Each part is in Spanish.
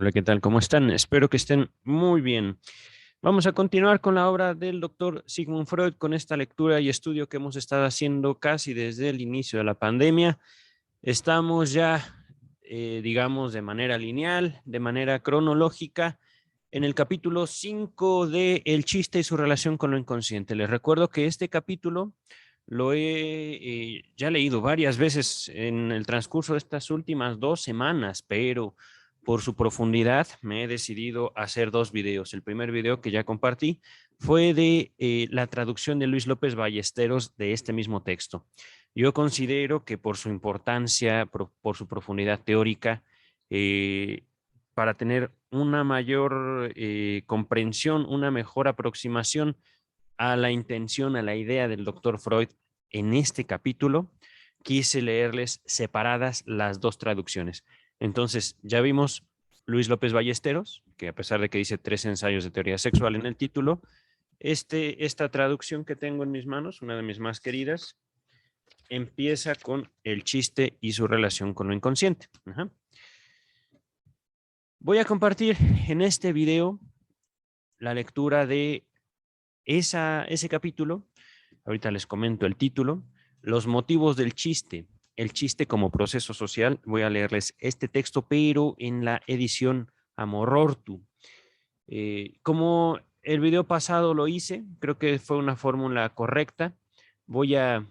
Hola, ¿qué tal? ¿Cómo están? Espero que estén muy bien. Vamos a continuar con la obra del doctor Sigmund Freud con esta lectura y estudio que hemos estado haciendo casi desde el inicio de la pandemia. Estamos ya, digamos, de manera lineal, de manera cronológica, en el capítulo 5 de El chiste y su relación con lo inconsciente. Les recuerdo que este capítulo lo he ya leído varias veces en el transcurso de estas últimas 2 semanas, pero por su profundidad me he decidido hacer dos videos. El primer video que ya compartí fue de la traducción de Luis López Ballesteros de este mismo texto. Yo considero que por su importancia, por su profundidad teórica, eh, para tener una mayor comprensión, una mejor aproximación a la intención, a la idea del doctor Freud en este capítulo, quise leerles separadas las dos traducciones. Entonces, ya vimos Luis López Ballesteros, que a pesar de que dice 3 ensayos de teoría sexual en el título, esta traducción que tengo en mis manos, una de mis más queridas, empieza con el chiste y su relación con lo inconsciente. Ajá. Voy a compartir en este video la lectura de ese capítulo. Ahorita les comento el título. Los motivos del chiste. El chiste como proceso social. Voy a leerles este texto, pero en la edición Amorortu. Como el video pasado lo hice, creo que fue una fórmula correcta. Voy a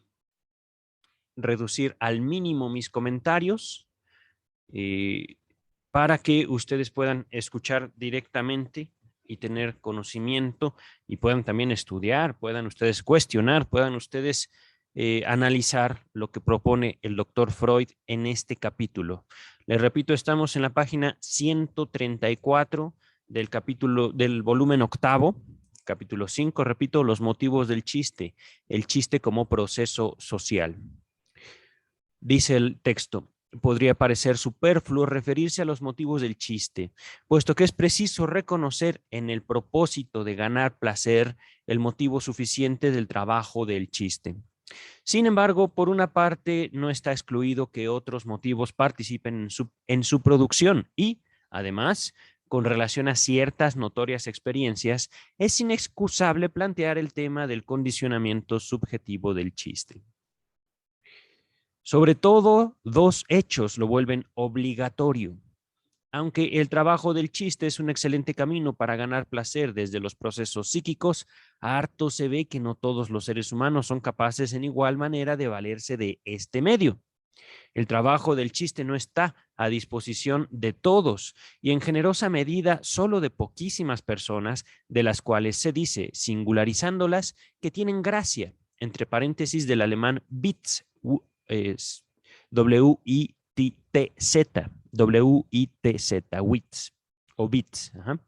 reducir al mínimo mis comentarios eh, para que ustedes puedan escuchar directamente y tener conocimiento y puedan también estudiar, puedan ustedes cuestionar, puedan ustedes analizar lo que propone el doctor Freud en este capítulo. Les repito, estamos en la página 134 del capítulo del volumen octavo, capítulo 5, repito, los motivos del chiste, el chiste como proceso social. Dice el texto, podría parecer superfluo referirse a los motivos del chiste, puesto que es preciso reconocer en el propósito de ganar placer el motivo suficiente del trabajo del chiste. Sin embargo, por una parte, no está excluido que otros motivos participen en su producción y, además, con relación a ciertas notorias experiencias, es inexcusable plantear el tema del condicionamiento subjetivo del chiste. Sobre todo, dos hechos lo vuelven obligatorio. Aunque el trabajo del chiste es un excelente camino para ganar placer desde los procesos psíquicos, harto se ve que no todos los seres humanos son capaces en igual manera de valerse de este medio. El trabajo del chiste no está a disposición de todos y en generosa medida solo de poquísimas personas, de las cuales se dice, singularizándolas, que tienen gracia, entre paréntesis del alemán Witz, W-I-T-Z, W-I-T-Z, Witz, o Witz. Ajá.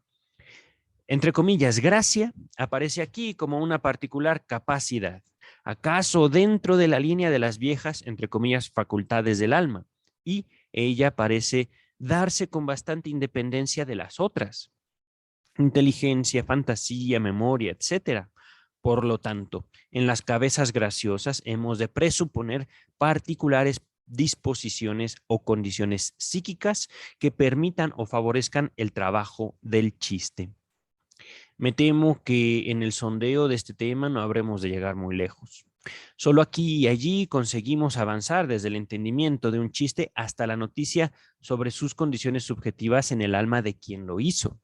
Entre comillas, gracia aparece aquí como una particular capacidad, acaso dentro de la línea de las viejas, entre comillas, facultades del alma, y ella parece darse con bastante independencia de las otras, inteligencia, fantasía, memoria, etcétera. Por lo tanto, en las cabezas graciosas hemos de presuponer particulares disposiciones o condiciones psíquicas que permitan o favorezcan el trabajo del chiste. Me temo que en el sondeo de este tema no habremos de llegar muy lejos. Solo aquí y allí conseguimos avanzar desde el entendimiento de un chiste hasta la noticia sobre sus condiciones subjetivas en el alma de quien lo hizo.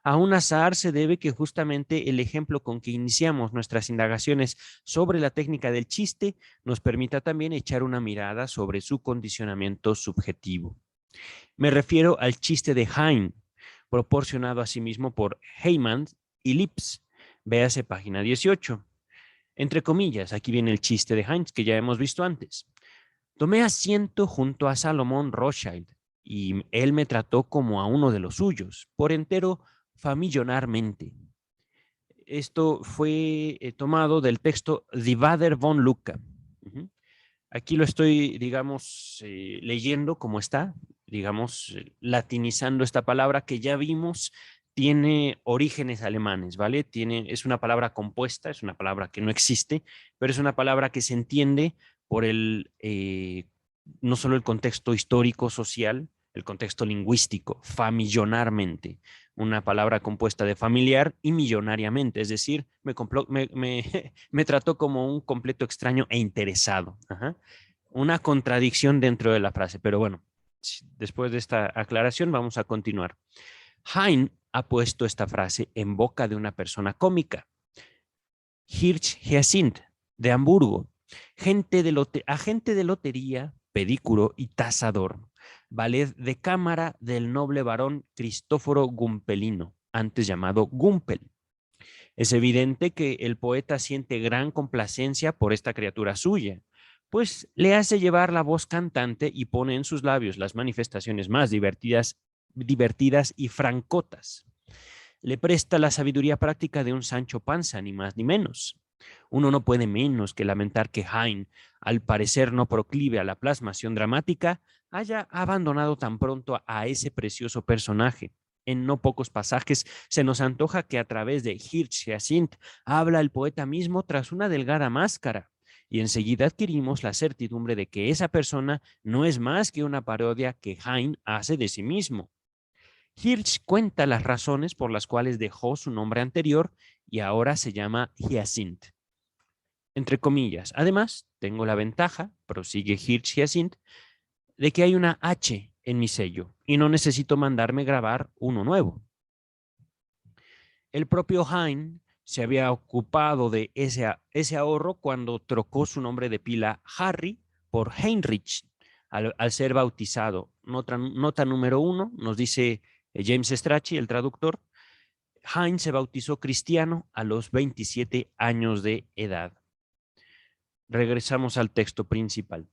A un azar se debe que justamente el ejemplo con que iniciamos nuestras indagaciones sobre la técnica del chiste nos permita también echar una mirada sobre su condicionamiento subjetivo. Me refiero al chiste de Heine, proporcionado asimismo por Heyman y Lips. Véase página 18. Entre comillas, aquí viene el chiste de Heinz que ya hemos visto antes. Tomé asiento junto a Salomón Rothschild y él me trató como a uno de los suyos, por entero familiarmente. Esto fue tomado del texto Die Vader von Lucca. Aquí lo estoy, digamos, leyendo como está, digamos, latinizando esta palabra que ya vimos tiene orígenes alemanes, ¿vale? Es una palabra compuesta, es una palabra que no existe, pero es una palabra que se entiende por no solo el contexto histórico, social, el contexto lingüístico, famillonarmente, una palabra compuesta de familiar y millonariamente, es decir, me trató como un completo extraño e interesado. Ajá. Una contradicción dentro de la frase, pero bueno, después de esta aclaración vamos a continuar. Heine ha puesto esta frase en boca de una persona cómica, Hirsch Hyacinth, de Hamburgo, agente de lotería, pedícuro y tasador, valet de cámara del noble barón Cristóforo Gumpelino, antes llamado Gumpel. Es evidente que el poeta siente gran complacencia por esta criatura suya, pues le hace llevar la voz cantante y pone en sus labios las manifestaciones más divertidas y francotas. Le presta la sabiduría práctica de un Sancho Panza, ni más ni menos. Uno no puede menos que lamentar que Heine, al parecer no proclive a la plasmación dramática, haya abandonado tan pronto a ese precioso personaje. En no pocos pasajes se nos antoja que a través de Hirsch Hyacinth habla el poeta mismo tras una delgada máscara, y enseguida adquirimos la certidumbre de que esa persona no es más que una parodia que Heine hace de sí mismo. Hirsch cuenta las razones por las cuales dejó su nombre anterior y ahora se llama Hyacinth. Entre comillas, además, tengo la ventaja, prosigue Hirsch Hyacinth, de que hay una H en mi sello y no necesito mandarme grabar uno nuevo. El propio Heine se había ocupado de ese ahorro cuando trocó su nombre de pila Harry por Heinrich al ser bautizado. Nota número 1, nos dice James Strachey, el traductor. Heine se bautizó cristiano a los 27 años de edad. Regresamos al texto principal.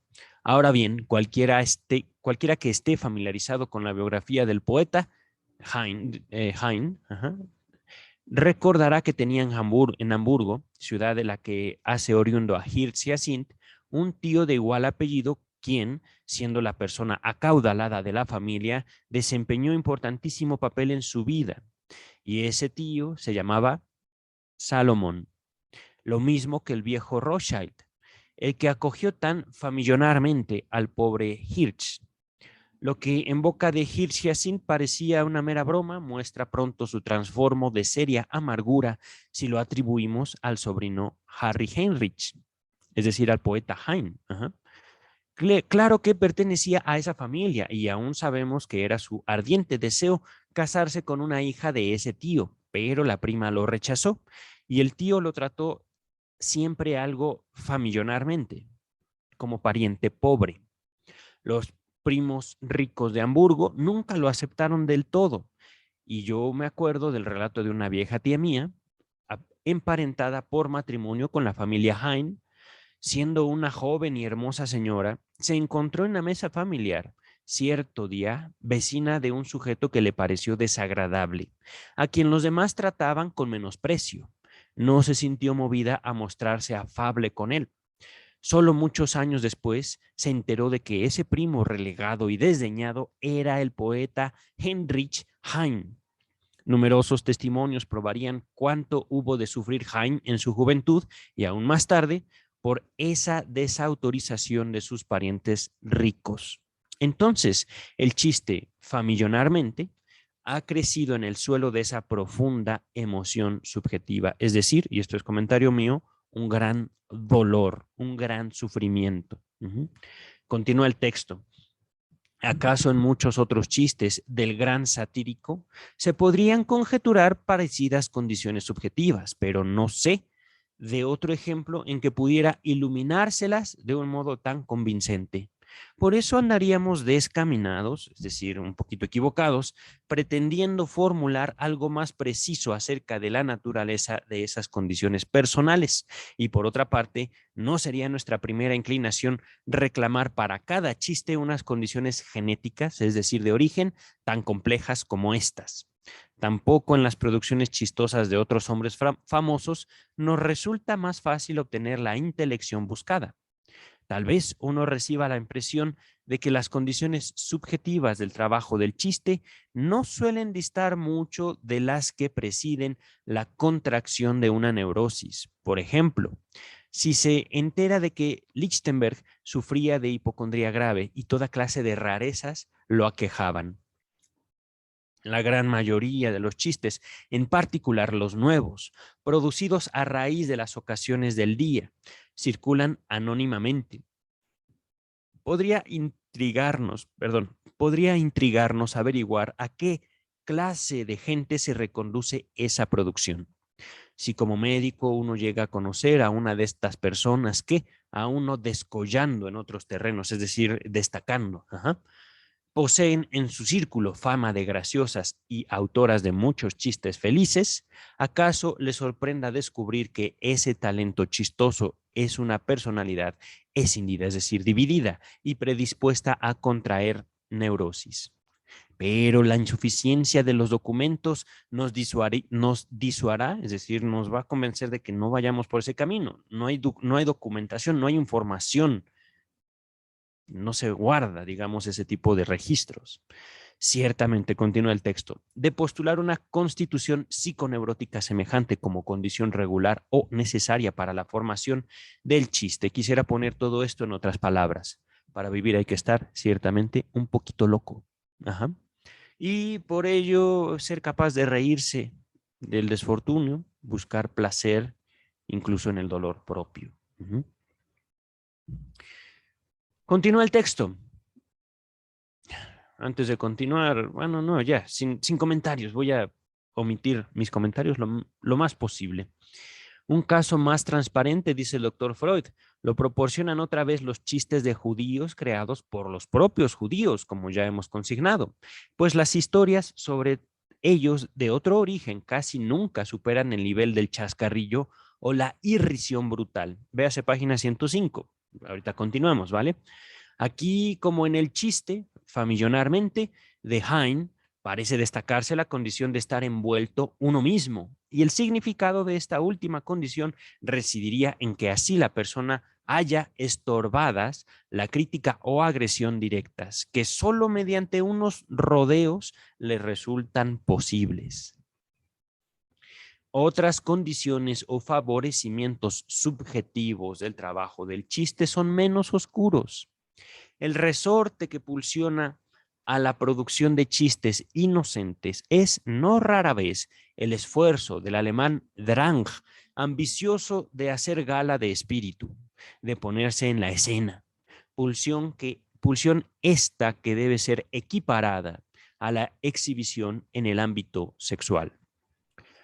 Ahora bien, cualquiera que esté familiarizado con la biografía del poeta, Heine, recordará que tenía en Hamburgo, ciudad de la que hace oriundo a Hirsch Hyacinth, un tío de igual apellido, quien, siendo la persona acaudalada de la familia, desempeñó importantísimo papel en su vida. Y ese tío se llamaba Salomón, lo mismo que el viejo Rothschild, el que acogió tan familiarmente al pobre Hirsch. Lo que en boca de Hirsch Hyacinth parecía una mera broma muestra pronto su transformo de seria amargura si lo atribuimos al sobrino Harry Heinrich, es decir, al poeta Heine. Claro que pertenecía a esa familia y aún sabemos que era su ardiente deseo casarse con una hija de ese tío, pero la prima lo rechazó y el tío lo trató siempre algo familiarmente, como pariente pobre. Los primos ricos de Hamburgo nunca lo aceptaron del todo. Y yo me acuerdo del relato de una vieja tía mía, emparentada por matrimonio con la familia Heine, siendo una joven y hermosa señora, se encontró en la mesa familiar cierto día vecina de un sujeto que le pareció desagradable, a quien los demás trataban con menosprecio. No se sintió movida a mostrarse afable con él. Solo muchos años después se enteró de que ese primo relegado y desdeñado era el poeta Heinrich Heine. Numerosos testimonios probarían cuánto hubo de sufrir Heine en su juventud y aún más tarde por esa desautorización de sus parientes ricos. Entonces, el chiste, familiarmente, ha crecido en el suelo de esa profunda emoción subjetiva. Es decir, y esto es comentario mío, un gran dolor, un gran sufrimiento. Continúa el texto. ¿Acaso en muchos otros chistes del gran satírico se podrían conjeturar parecidas condiciones subjetivas, pero no sé de otro ejemplo en que pudiera iluminárselas de un modo tan convincente? Por eso andaríamos descaminados, es decir, un poquito equivocados, pretendiendo formular algo más preciso acerca de la naturaleza de esas condiciones personales. Y por otra parte, no sería nuestra primera inclinación reclamar para cada chiste unas condiciones genéticas, es decir, de origen, tan complejas como estas. Tampoco en las producciones chistosas de otros hombres famosos nos resulta más fácil obtener la intelección buscada. Tal vez uno reciba la impresión de que las condiciones subjetivas del trabajo del chiste no suelen distar mucho de las que presiden la contracción de una neurosis. Por ejemplo, si se entera de que Lichtenberg sufría de hipocondría grave y toda clase de rarezas lo aquejaban. La gran mayoría de los chistes, en particular los nuevos, producidos a raíz de las ocasiones del día, circulan anónimamente. Podría intrigarnos averiguar a qué clase de gente se reconduce esa producción. Si como médico uno llega a conocer a una de estas personas que, a uno descollando en otros terrenos, es decir, destacando, poseen en su círculo fama de graciosas y autoras de muchos chistes felices, ¿acaso les sorprenda descubrir que ese talento chistoso es una personalidad escindida, es decir, dividida y predispuesta a contraer neurosis? Pero la insuficiencia de los documentos nos disuará, es decir, nos va a convencer de que no vayamos por ese camino. No hay documentación, no hay información, no se guarda, digamos, ese tipo de registros. Ciertamente, continúa el texto, de postular una constitución psiconeurótica semejante como condición regular o necesaria para la formación del chiste. Quisiera poner todo esto en otras palabras. Para vivir hay que estar ciertamente un poquito loco. Ajá. Y por ello ser capaz de reírse del desfortunio, buscar placer incluso en el dolor propio. Continúa el texto. Antes de continuar, bueno, no, ya, sin comentarios, voy a omitir mis comentarios lo más posible. Un caso más transparente, dice el doctor Freud, lo proporcionan otra vez los chistes de judíos creados por los propios judíos, como ya hemos consignado, pues las historias sobre ellos de otro origen casi nunca superan el nivel del chascarrillo o la irrisión brutal. Véase página 105. Ahorita continuamos, ¿vale? Aquí, como en el chiste, familiarmente, de Heine, parece destacarse la condición de estar envuelto uno mismo, y el significado de esta última condición residiría en que así la persona haya estorbadas la crítica o agresión directas, que solo mediante unos rodeos le resultan posibles. Otras condiciones o favorecimientos subjetivos del trabajo del chiste son menos oscuros. El resorte que pulsiona a la producción de chistes inocentes es no rara vez el esfuerzo del alemán Drang, ambicioso de hacer gala de espíritu, de ponerse en la escena, pulsión esta que debe ser equiparada a la exhibición en el ámbito sexual.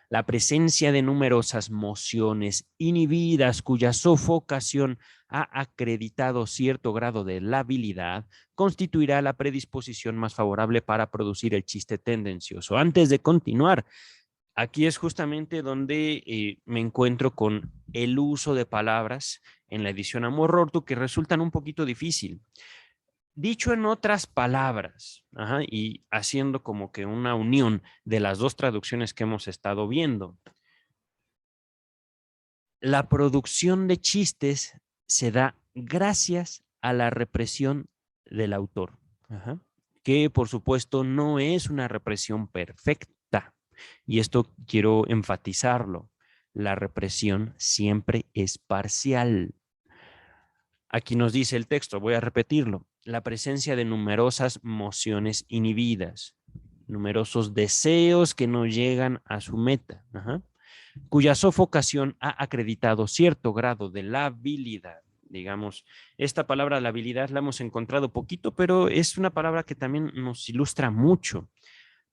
La presencia de numerosas mociones inhibidas cuya sofocación ha acreditado cierto grado de labilidad constituirá la predisposición más favorable para producir el chiste tendencioso. Antes de continuar, aquí es justamente donde me encuentro con el uso de palabras en la edición Amor-Rortu que resultan un poquito difícil. Dicho en otras palabras, y haciendo como que una unión de las dos traducciones que hemos estado viendo, la producción de chistes se da gracias a la represión del autor, que por supuesto no es una represión perfecta. Y esto quiero enfatizarlo. La represión siempre es parcial. Aquí nos dice el texto, voy a repetirlo, la presencia de numerosas mociones inhibidas, numerosos deseos que no llegan a su meta, cuya sofocación ha acreditado cierto grado de labilidad. Digamos, esta palabra labilidad la hemos encontrado poquito, pero es una palabra que también nos ilustra mucho.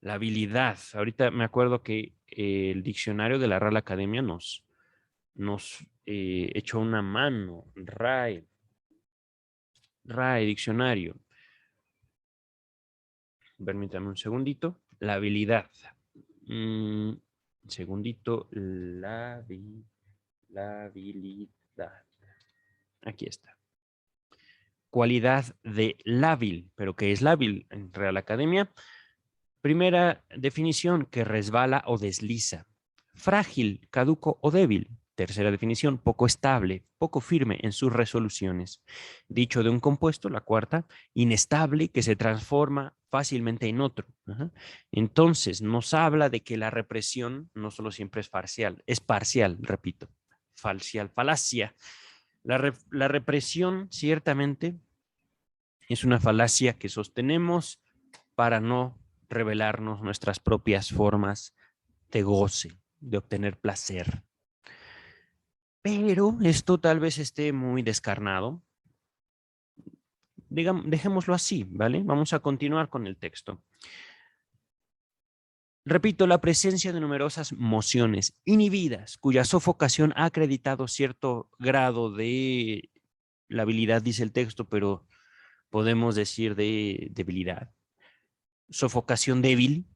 La habilidad. Ahorita me acuerdo que el diccionario de la Real Academia nos echó una mano, RAE diccionario. Permítame un segundito. La habilidad. Segundito. La habilidad. Aquí está. Cualidad de lábil. ¿Pero qué es lábil en Real Academia? Primera definición, que resbala o desliza. Frágil, caduco o débil. Tercera definición, poco estable, poco firme en sus resoluciones. Dicho de un compuesto, la cuarta, inestable, que se transforma fácilmente en otro. Entonces, nos habla de que la represión no solo siempre es parcial, repito, falacia. La represión, ciertamente, es una falacia que sostenemos para no revelarnos nuestras propias formas de goce, de obtener placer. Pero esto tal vez esté muy descarnado. Digamos, dejémoslo así, ¿vale? Vamos a continuar con el texto. Repito, la presencia de numerosas mociones inhibidas, cuya sofocación ha acreditado cierto grado de labilidad, dice el texto, pero podemos decir de debilidad. Sofocación débil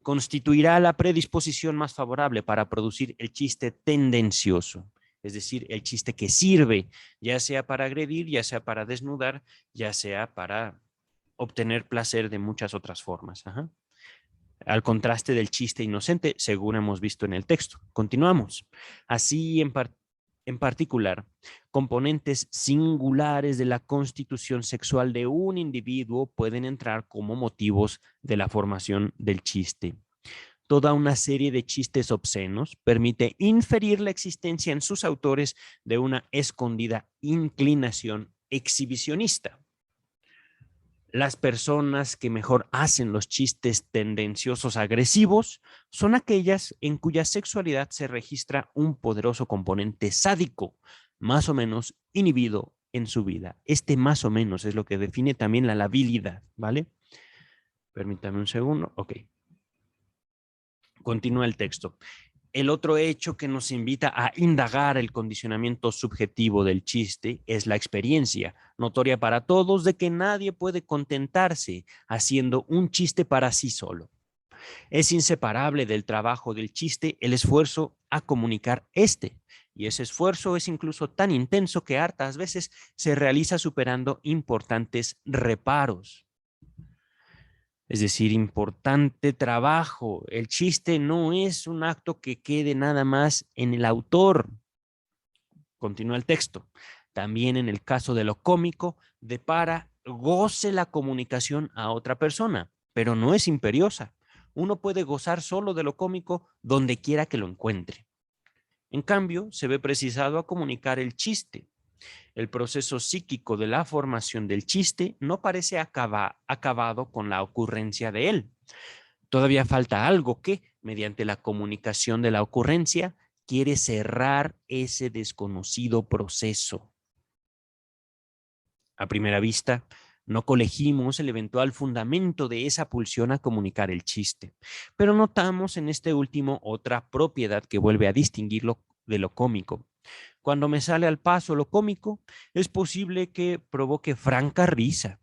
constituirá la predisposición más favorable para producir el chiste tendencioso, es decir, el chiste que sirve, ya sea para agredir, ya sea para desnudar, ya sea para obtener placer de muchas otras formas. Ajá. Al contraste del chiste inocente, según hemos visto en el texto. Continuamos. Así, en particular, componentes singulares de la constitución sexual de un individuo pueden entrar como motivos de la formación del chiste. Toda una serie de chistes obscenos permite inferir la existencia en sus autores de una escondida inclinación exhibicionista. Las personas que mejor hacen los chistes tendenciosos agresivos son aquellas en cuya sexualidad se registra un poderoso componente sádico, más o menos inhibido en su vida. Este más o menos es lo que define también la labilidad, ¿vale? Permítame un segundo. Ok. Continúa el texto. El otro hecho que nos invita a indagar el condicionamiento subjetivo del chiste es la experiencia, notoria para todos, de que nadie puede contentarse haciendo un chiste para sí solo. Es inseparable del trabajo del chiste el esfuerzo a comunicar este, y ese esfuerzo es incluso tan intenso que hartas veces se realiza superando importantes reparos. Es decir, importante trabajo. El chiste no es un acto que quede nada más en el autor. Continúa el texto. También en el caso de lo cómico, depara goce la comunicación a otra persona, pero no es imperiosa. Uno puede gozar solo de lo cómico donde quiera que lo encuentre. En cambio, se ve precisado a comunicar el chiste. El proceso psíquico de la formación del chiste no parece acabado con la ocurrencia de él. Todavía falta algo que, mediante la comunicación de la ocurrencia, quiere cerrar ese desconocido proceso. A primera vista, no colegimos el eventual fundamento de esa pulsión a comunicar el chiste, pero notamos en este último otra propiedad que vuelve a distinguirlo de lo cómico. Cuando me sale al paso lo cómico, es posible que provoque franca risa.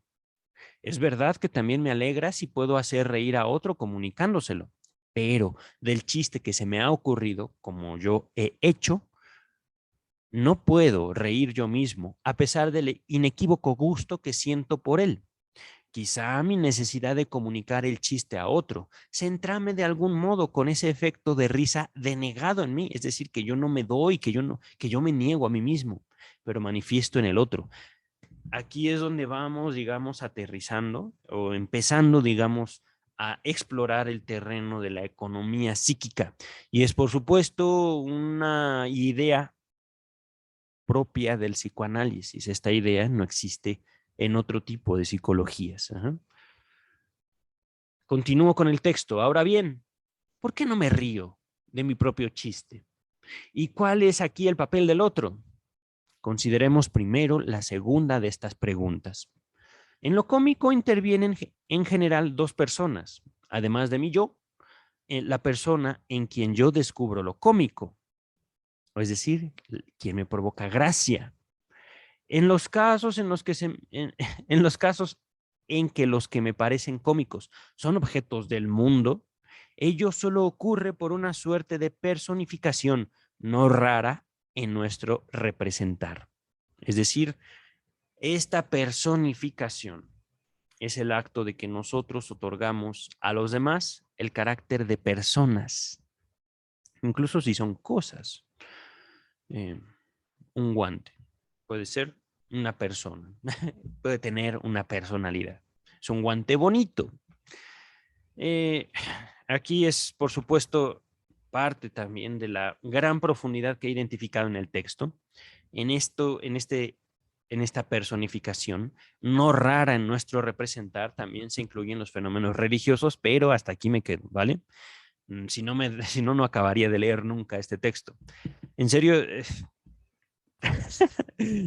Es verdad que también me alegra si puedo hacer reír a otro comunicándoselo, pero del chiste que se me ha ocurrido, como yo he hecho, no puedo reír yo mismo, a pesar del inequívoco gusto que siento por él. Quizá mi necesidad de comunicar el chiste a otro se entrame de algún modo con ese efecto de risa denegado en mí, es decir, que yo no me doy, que yo me niego a mí mismo, pero manifiesto en el otro. Aquí es donde vamos, digamos, aterrizando o empezando, digamos, a explorar el terreno de la economía psíquica. Y es, por supuesto, una idea propia del psicoanálisis. Esta idea no existe en otro tipo de psicologías. Ajá. Continúo con el texto. Ahora bien, ¿por qué no me río de mi propio chiste? ¿Y cuál es aquí el papel del otro? Consideremos primero la segunda de estas preguntas. En lo cómico intervienen en general dos personas, además de mí yo, la persona en quien yo descubro lo cómico, es decir, quien me provoca gracia. En los casos en los que en los casos en que los que me parecen cómicos son objetos del mundo, ello solo ocurre por una suerte de personificación no rara en nuestro representar. Es decir, esta personificación es el acto de que nosotros otorgamos a los demás el carácter de personas, incluso si son cosas. Eh, un guante puede ser una persona, puede tener una personalidad. Es un guante bonito. Eh, aquí es, por supuesto, parte también de la gran profundidad que he identificado en el texto. En esta personificación, no rara en nuestro representar, también se incluyen los fenómenos religiosos, pero hasta aquí me quedo, ¿vale? Si no, si no, no acabaría de leer nunca este texto. En serio,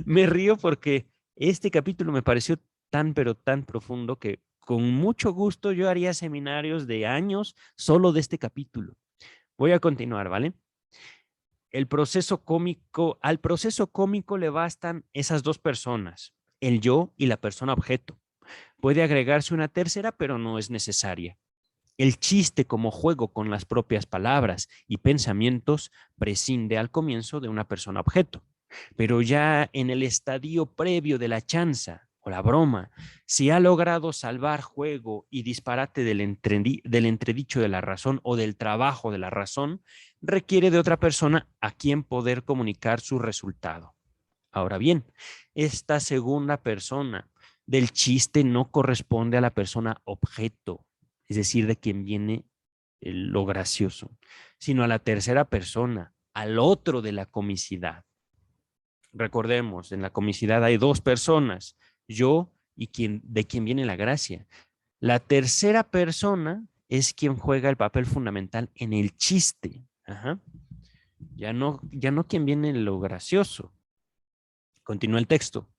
me río porque este capítulo me pareció tan, pero tan profundo que con mucho gusto yo haría seminarios de años solo de este capítulo. Voy a continuar, ¿vale? Al proceso cómico le bastan esas dos personas, el yo y la persona objeto. Puede agregarse una tercera, pero no es necesaria. El chiste como juego con las propias palabras y pensamientos prescinde al comienzo de una persona objeto, pero ya en el estadio previo de la chanza o la broma, si ha logrado salvar juego y disparate del entredicho de la razón o del trabajo de la razón, requiere de otra persona a quien poder comunicar su resultado. Ahora bien, esta segunda persona del chiste no corresponde a la persona objeto, es decir, de quien viene lo gracioso, sino a la tercera persona, al otro de la comicidad. Recordemos, en la comicidad hay dos personas, yo y de quien viene la gracia. La tercera persona es quien juega el papel fundamental en el chiste. Ajá. Ya no quien viene lo gracioso. Continúa el texto.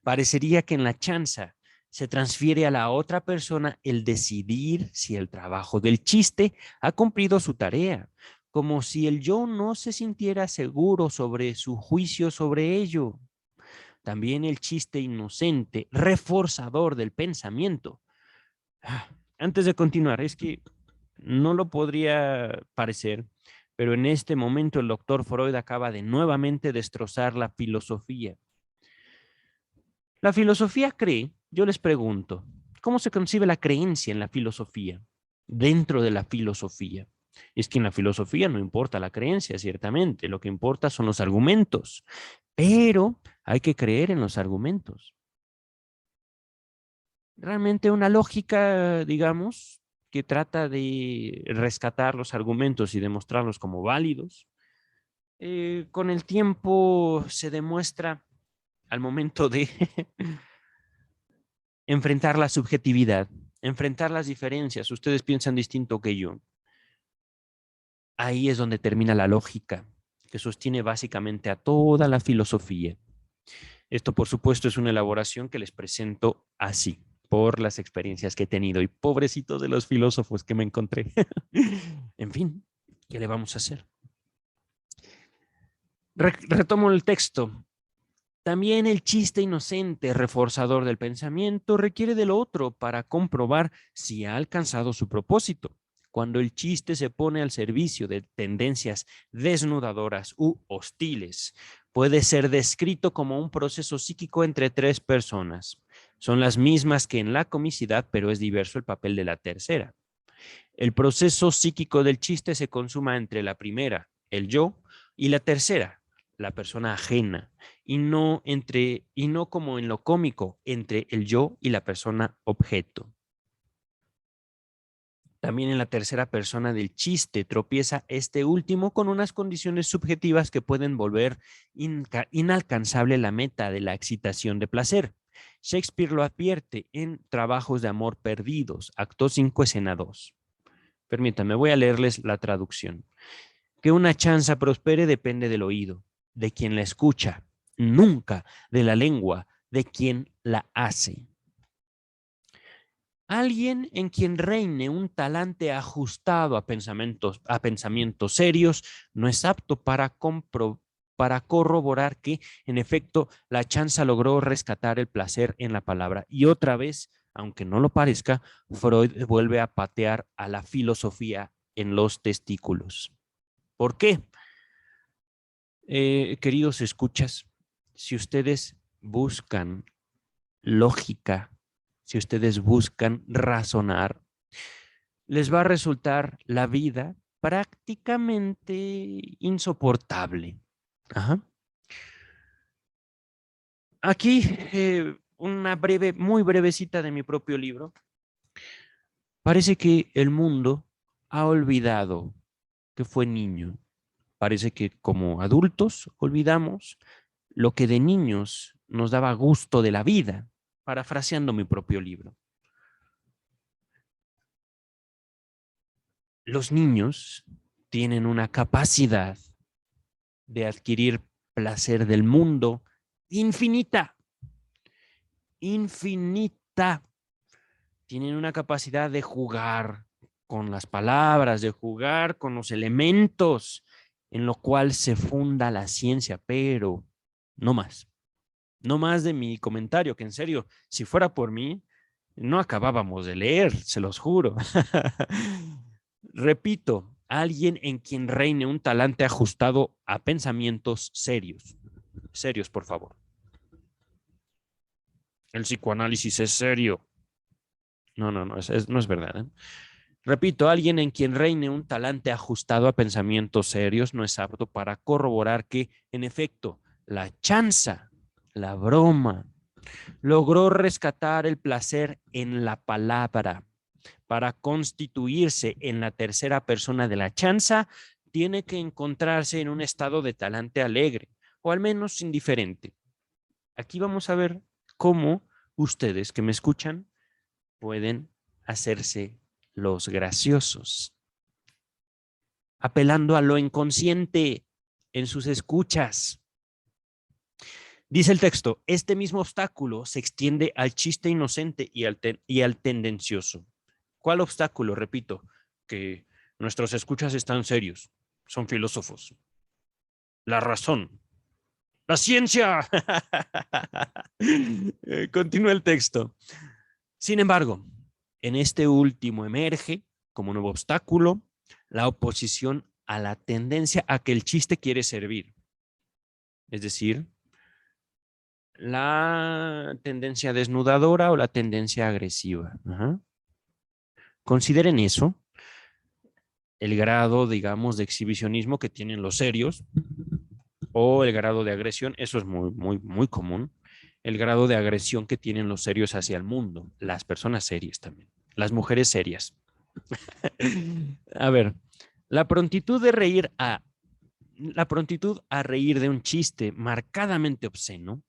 Parecería que en la chanza se transfiere a la otra persona el decidir si el trabajo del chiste ha cumplido su tarea, como si el yo no se sintiera seguro sobre su juicio sobre ello. También el chiste inocente, reforzador del pensamiento. Antes de continuar, es que no lo podría parecer, pero en este momento el doctor Freud acaba de nuevamente destrozar la filosofía. La filosofía cree, yo les pregunto, ¿cómo se concibe la creencia en la filosofía? Dentro de la filosofía. Es que en la filosofía no importa la creencia, ciertamente, lo que importa son los argumentos, pero hay que creer en los argumentos. Realmente una lógica, digamos, que trata de rescatar los argumentos y demostrarlos como válidos, con el tiempo se demuestra al momento de enfrentar la subjetividad, enfrentar las diferencias. Ustedes piensan distinto que yo. Ahí es donde termina la lógica, que sostiene básicamente a toda la filosofía. Esto, por supuesto, es una elaboración que les presento así, por las experiencias que he tenido. Y pobrecitos de los filósofos que me encontré. En fin, ¿qué le vamos a hacer? Retomo el texto. También el chiste inocente, reforzador del pensamiento, requiere del otro para comprobar si ha alcanzado su propósito. Cuando el chiste se pone al servicio de tendencias desnudadoras u hostiles, puede ser descrito como un proceso psíquico entre tres personas. Son las mismas que en la comicidad, pero es diverso el papel de la tercera. El proceso psíquico del chiste se consuma entre la primera, el yo, y la tercera, la persona ajena, y no como en lo cómico, entre el yo y la persona objeto. También en la tercera persona del chiste tropieza este último con unas condiciones subjetivas que pueden volver inalcanzable la meta de la excitación de placer. Shakespeare lo advierte en Trabajos de amor perdidos, acto 5, escena 2. Permítanme, voy a leerles la traducción. Que una chanza prospere depende del oído, de quien la escucha, nunca de la lengua, de quien la hace. Alguien en quien reine un talante ajustado a pensamientos serios no es apto para corroborar que, en efecto, la chanza logró rescatar el placer en la palabra. Y otra vez, aunque no lo parezca, Freud vuelve a patear a la filosofía en los testículos. ¿Por qué? Queridos escuchas, si ustedes buscan lógica, si ustedes buscan razonar, les va a resultar la vida prácticamente insoportable. Ajá. Aquí una muy brevecita de mi propio libro. Parece que el mundo ha olvidado que fue niño. Parece que como adultos olvidamos lo que de niños nos daba gusto de la vida, parafraseando mi propio libro. Los niños tienen una capacidad de adquirir placer del mundo infinita, infinita. Tienen una capacidad de jugar con las palabras, de jugar con los elementos en lo cual se funda la ciencia, pero no más. No más de mi comentario, que en serio, si fuera por mí, no acabábamos de leer, se los juro. Repito, alguien en quien reine un talante ajustado a pensamientos serios. Serios, por favor. El psicoanálisis es serio. No, no es verdad. ¿Eh? Repito, alguien en quien reine un talante ajustado a pensamientos serios no es apto para corroborar que, en efecto, la chanza, la broma, logró rescatar el placer en la palabra. Para constituirse en la tercera persona de la chanza, tiene que encontrarse en un estado de talante alegre, o al menos indiferente. Aquí vamos a ver cómo ustedes que me escuchan pueden hacerse los graciosos, apelando a lo inconsciente en sus escuchas. Dice el texto, este mismo obstáculo se extiende al chiste inocente y al tendencioso. ¿Cuál obstáculo? Repito, que nuestros escuchas están serios, son filósofos. La razón, la ciencia. Continúa el texto. Sin embargo, en este último emerge como nuevo obstáculo la oposición a la tendencia a que el chiste quiere servir. Es decir, la tendencia desnudadora o la tendencia agresiva. Ajá. Consideren eso, el grado, digamos, de exhibicionismo que tienen los serios o el grado de agresión, eso es muy común, el grado de agresión que tienen los serios hacia el mundo, las personas serias también, las mujeres serias. A ver, la prontitud de reír la prontitud a reír de un chiste marcadamente obsceno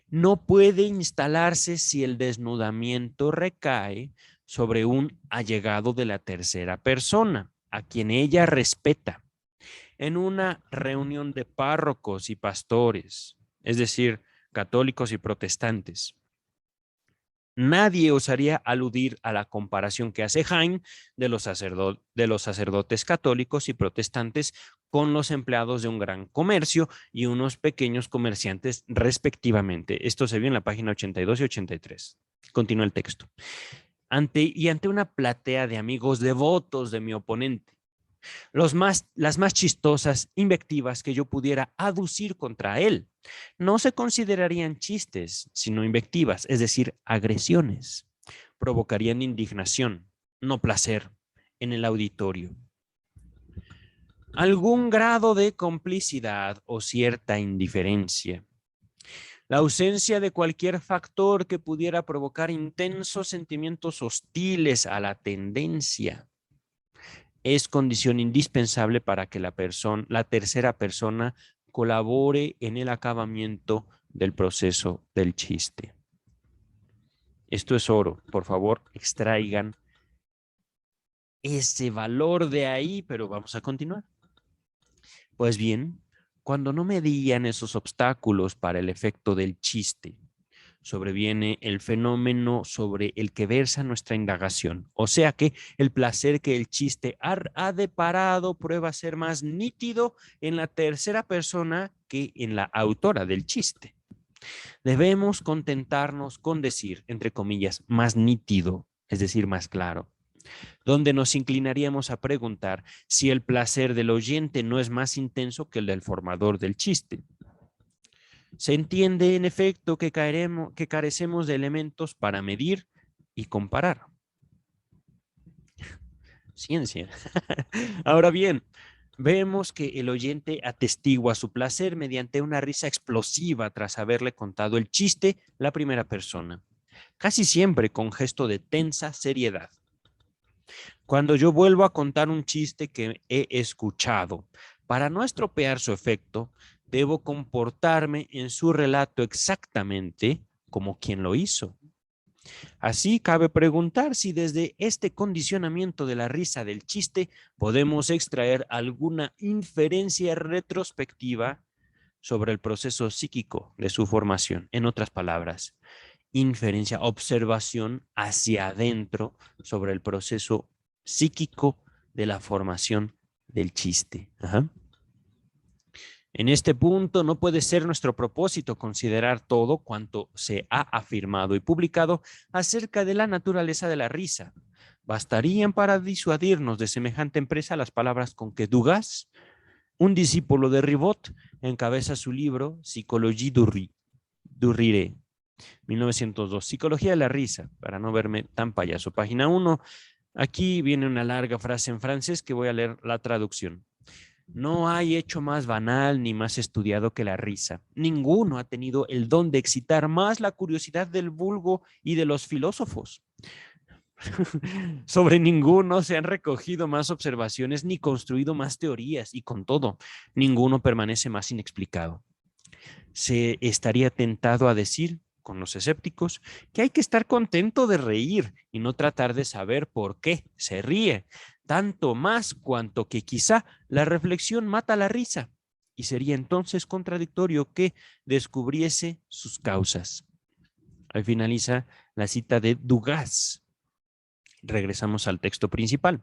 no puede instalarse si el desnudamiento recae sobre un allegado de la tercera persona, a quien ella respeta, en una reunión de párrocos y pastores, es decir, católicos y protestantes. Nadie osaría aludir a la comparación que hace Heine de los sacerdotes católicos y protestantes con los empleados de un gran comercio y unos pequeños comerciantes respectivamente. Esto se vio en la página 82 y 83. Continúa el texto. Ante una platea de amigos devotos de mi oponente, las más chistosas invectivas que yo pudiera aducir contra él no se considerarían chistes, sino invectivas, es decir, agresiones. Provocarían indignación, no placer, en el auditorio. Algún grado de complicidad o cierta indiferencia. La ausencia de cualquier factor que pudiera provocar intensos sentimientos hostiles a la tendencia es condición indispensable para que la tercera persona colabore en el acabamiento del proceso del chiste. Esto es oro. Por favor, extraigan ese valor de ahí, pero vamos a continuar. Pues bien, cuando no medían esos obstáculos para el efecto del chiste, sobreviene el fenómeno sobre el que versa nuestra indagación. O sea que el placer que el chiste ha deparado prueba ser más nítido en la tercera persona que en la autora del chiste. Debemos contentarnos con decir, entre comillas, más nítido, es decir, más claro, donde nos inclinaríamos a preguntar si el placer del oyente no es más intenso que el del formador del chiste. Se entiende, en efecto, que carecemos de elementos para medir y comparar. Ciencia. Ahora bien, vemos que el oyente atestigua su placer mediante una risa explosiva tras haberle contado el chiste la primera persona, casi siempre con gesto de tensa seriedad. Cuando yo vuelvo a contar un chiste que he escuchado, para no estropear su efecto, debo comportarme en su relato exactamente como quien lo hizo. Así cabe preguntar si desde este condicionamiento de la risa del chiste podemos extraer alguna inferencia retrospectiva sobre el proceso psíquico de su formación. En otras palabras, inferencia, observación hacia adentro sobre el proceso psíquico de la formación del chiste. Ajá. En este punto no puede ser nuestro propósito considerar todo cuanto se ha afirmado y publicado acerca de la naturaleza de la risa. Bastarían para disuadirnos de semejante empresa las palabras con que Dugas, un discípulo de Ribot, encabeza su libro Psychologie du rire, 1902, Psicología de la risa, para no verme tan payaso. Página 1. Aquí viene una larga frase en francés que voy a leer la traducción. No hay hecho más banal ni más estudiado que la risa. Ninguno ha tenido el don de excitar más la curiosidad del vulgo y de los filósofos. Sobre ninguno se han recogido más observaciones ni construido más teorías, y con todo, ninguno permanece más inexplicado. Se estaría tentado a decir, con los escépticos, que hay que estar contento de reír y no tratar de saber por qué se ríe, tanto más cuanto que quizá la reflexión mata la risa, y sería entonces contradictorio que descubriese sus causas. Ahí finaliza la cita de Dugas. Regresamos al texto principal.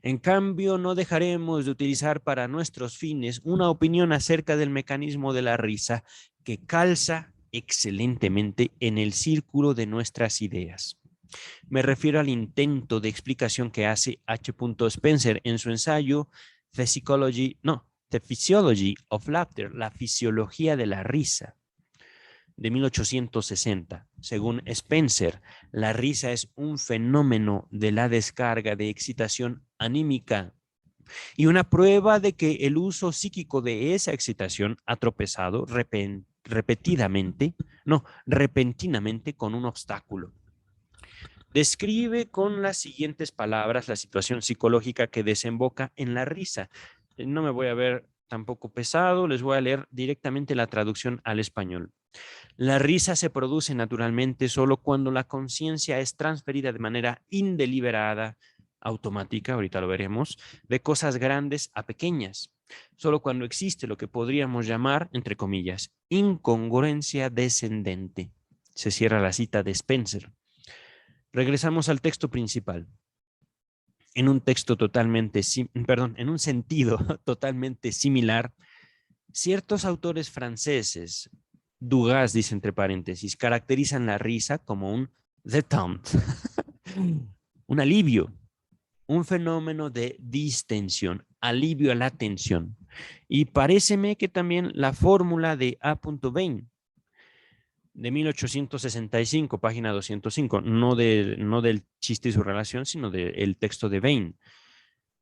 En cambio, no dejaremos de utilizar para nuestros fines una opinión acerca del mecanismo de la risa que calza excelentemente en el círculo de nuestras ideas. Me refiero al intento de explicación que hace H. Spencer en su ensayo The Physiology of Laughter, la fisiología de la risa, de 1860. Según Spencer, la risa es un fenómeno de la descarga de excitación anímica y una prueba de que el uso psíquico de esa excitación ha tropezado repentinamente con un obstáculo. Describe con las siguientes palabras la situación psicológica que desemboca en la risa. No me voy a ver tampoco pesado, les voy a leer directamente la traducción al español. La risa se produce naturalmente solo cuando la conciencia es transferida de manera indeliberada, automática, ahorita lo veremos, de cosas grandes a pequeñas. Solo cuando existe lo que podríamos llamar, entre comillas, incongruencia descendente. Se cierra la cita de Spencer. Regresamos al texto principal. En un sentido totalmente similar, ciertos autores franceses, Dugas dice entre paréntesis, caracterizan la risa como un détente, un alivio, un fenómeno de distensión, alivio a la tensión. Y paréceme que también la fórmula de A. Bain, de 1865, página 205, no del chiste y su relación, sino del texto de Bain.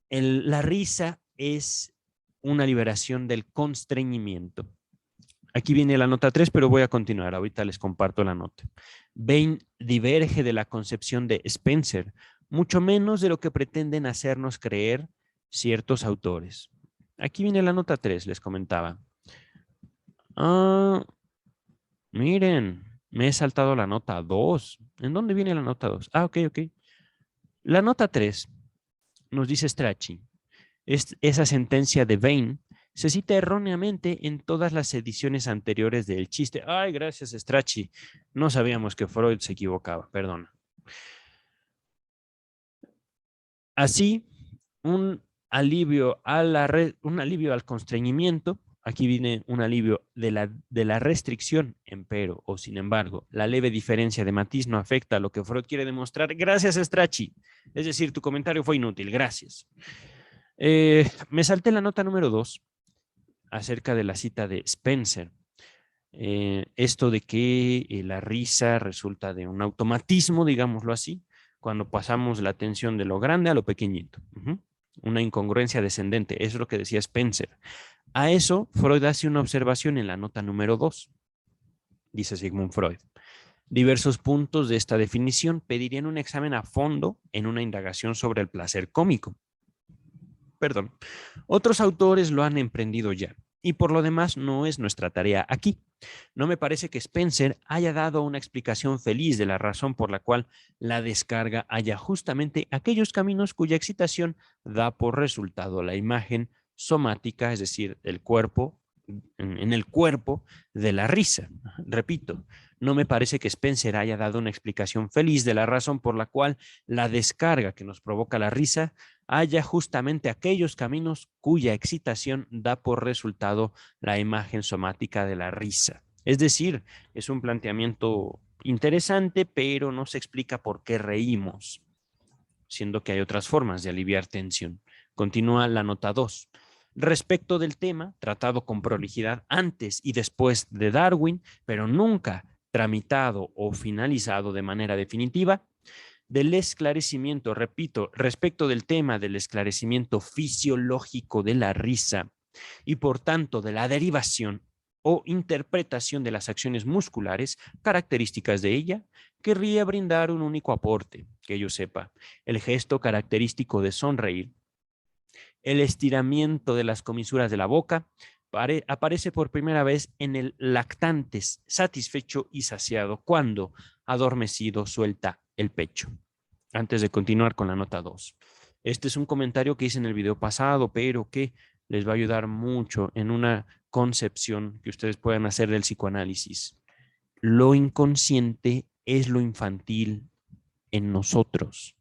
La risa es una liberación del constreñimiento. Aquí viene la nota 3, pero voy a continuar. Ahorita les comparto la nota. Bain diverge de la concepción de Spencer, mucho menos de lo que pretenden hacernos creer ciertos autores. Aquí viene la nota 3, les comentaba. Miren, me he saltado la nota 2. ¿En dónde viene la nota 2? Ok. La nota 3 nos dice Strachey. Esa sentencia de Bain se cita erróneamente en todas las ediciones anteriores del chiste. Ay, gracias, Strachey. No sabíamos que Freud se equivocaba, perdona. Así, un alivio al constreñimiento. Aquí viene un alivio de la restricción, empero, o sin embargo, la leve diferencia de matiz no afecta a lo que Freud quiere demostrar. Gracias, Strachey. Es decir, tu comentario fue inútil. Gracias. Me salté la nota número 2 acerca de la cita de Spencer. Esto de que la risa resulta de un automatismo, digámoslo así, cuando pasamos la atención de lo grande a lo pequeñito. Una incongruencia descendente, es lo que decía Spencer. A eso, Freud hace una observación en la nota número 2. Dice Sigmund Freud. Diversos puntos de esta definición pedirían un examen a fondo en una indagación sobre el placer cómico. Otros autores lo han emprendido ya. Y por lo demás, no es nuestra tarea aquí. No me parece que Spencer haya dado una explicación feliz de la razón por la cual la descarga haya justamente aquellos caminos cuya excitación da por resultado la imagen somática, es decir, el cuerpo, en el cuerpo de la risa. Repito, no me parece que Spencer haya dado una explicación feliz de la razón por la cual la descarga que nos provoca la risa haya justamente aquellos caminos cuya excitación da por resultado la imagen somática de la risa. Es decir, es un planteamiento interesante, pero no se explica por qué reímos, siendo que hay otras formas de aliviar tensión. Continúa la nota 2. Respecto del tema, tratado con prolijidad antes y después de Darwin, pero nunca tramitado o finalizado de manera definitiva, del esclarecimiento, repito, respecto del tema del esclarecimiento fisiológico de la risa y por tanto de la derivación o interpretación de las acciones musculares características de ella, querría brindar un único aporte, que yo sepa, el gesto característico de sonreír, el estiramiento de las comisuras de la boca, aparece por primera vez en el lactante satisfecho y saciado cuando, adormecido, suelta el pecho. Antes de continuar con la nota 2. Este es un comentario que hice en el video pasado, pero que les va a ayudar mucho en una concepción que ustedes puedan hacer del psicoanálisis. Lo inconsciente es lo infantil en nosotros.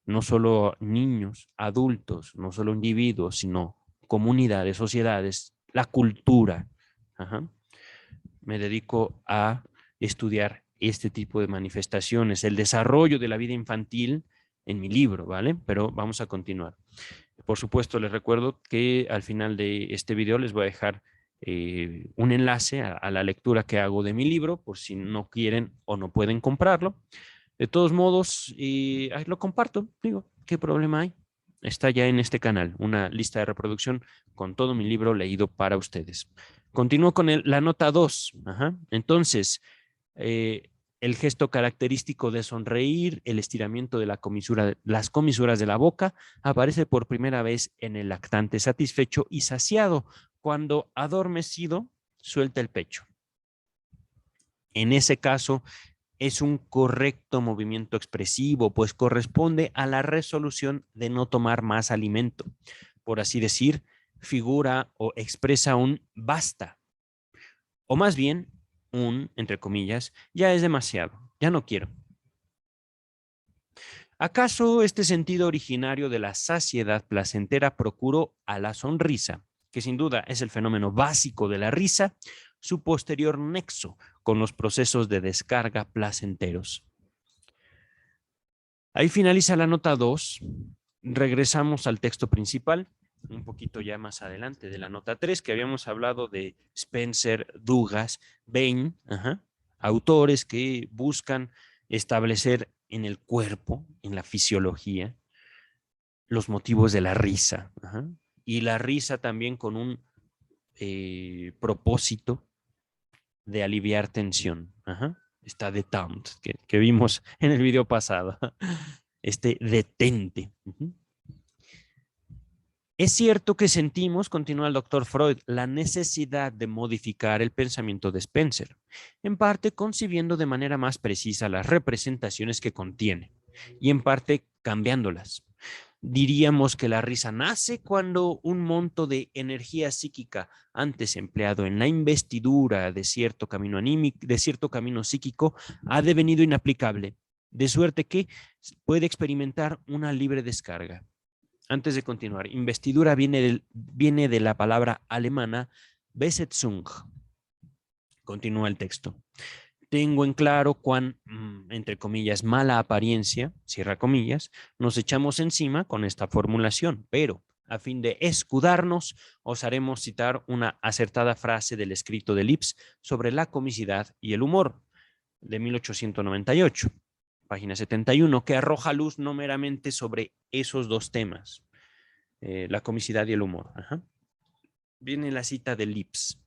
No solo niños, adultos, no solo individuos, sino comunidades, sociedades, la cultura. Ajá. Me dedico a estudiar este tipo de manifestaciones, el desarrollo de la vida infantil en mi libro, ¿vale? Pero vamos a continuar. Por supuesto, les recuerdo que al final de este video les voy a dejar un enlace a la lectura que hago de mi libro, por si no quieren o no pueden comprarlo. De todos modos, lo comparto, digo, ¿qué problema hay? Está ya en este canal, una lista de reproducción con todo mi libro leído para ustedes. Continúo con la nota 2. Ajá. Entonces, el gesto característico de sonreír, el estiramiento de las comisuras de la boca, aparece por primera vez en el lactante satisfecho y saciado, cuando adormecido suelta el pecho. En ese caso, es un correcto movimiento expresivo, pues corresponde a la resolución de no tomar más alimento. Por así decir, figura o expresa un basta, o más bien un, entre comillas, ya es demasiado, ya no quiero. ¿Acaso este sentido originario de la saciedad placentera procuró a la sonrisa, que sin duda es el fenómeno básico de la risa, su posterior nexo con los procesos de descarga placenteros? Ahí finaliza la nota 2. Regresamos al texto principal, un poquito ya más adelante de la nota 3, que habíamos hablado de Spencer, Douglas, Bain, autores que buscan establecer en el cuerpo, en la fisiología, los motivos de la risa. Y la risa también con un propósito de aliviar tensión. Está detente, que vimos en el video pasado. Detente. Es cierto que sentimos, continúa el doctor Freud, la necesidad de modificar el pensamiento de Spencer, en parte concibiendo de manera más precisa las representaciones que contiene y en parte cambiándolas. Diríamos que la risa nace cuando un monto de energía psíquica antes empleado en la investidura de cierto camino anímico, de cierto camino psíquico, ha devenido inaplicable, de suerte que puede experimentar una libre descarga. Antes de continuar, investidura viene de la palabra alemana Besetzung. Continúa el texto. Tengo en claro cuán, entre comillas, mala apariencia, cierra comillas, nos echamos encima con esta formulación, pero a fin de escudarnos, os haremos citar una acertada frase del escrito de Lips sobre la comicidad y el humor, de 1898, página 71, que arroja luz no meramente sobre esos dos temas, la comicidad y el humor. Viene la cita de Lips.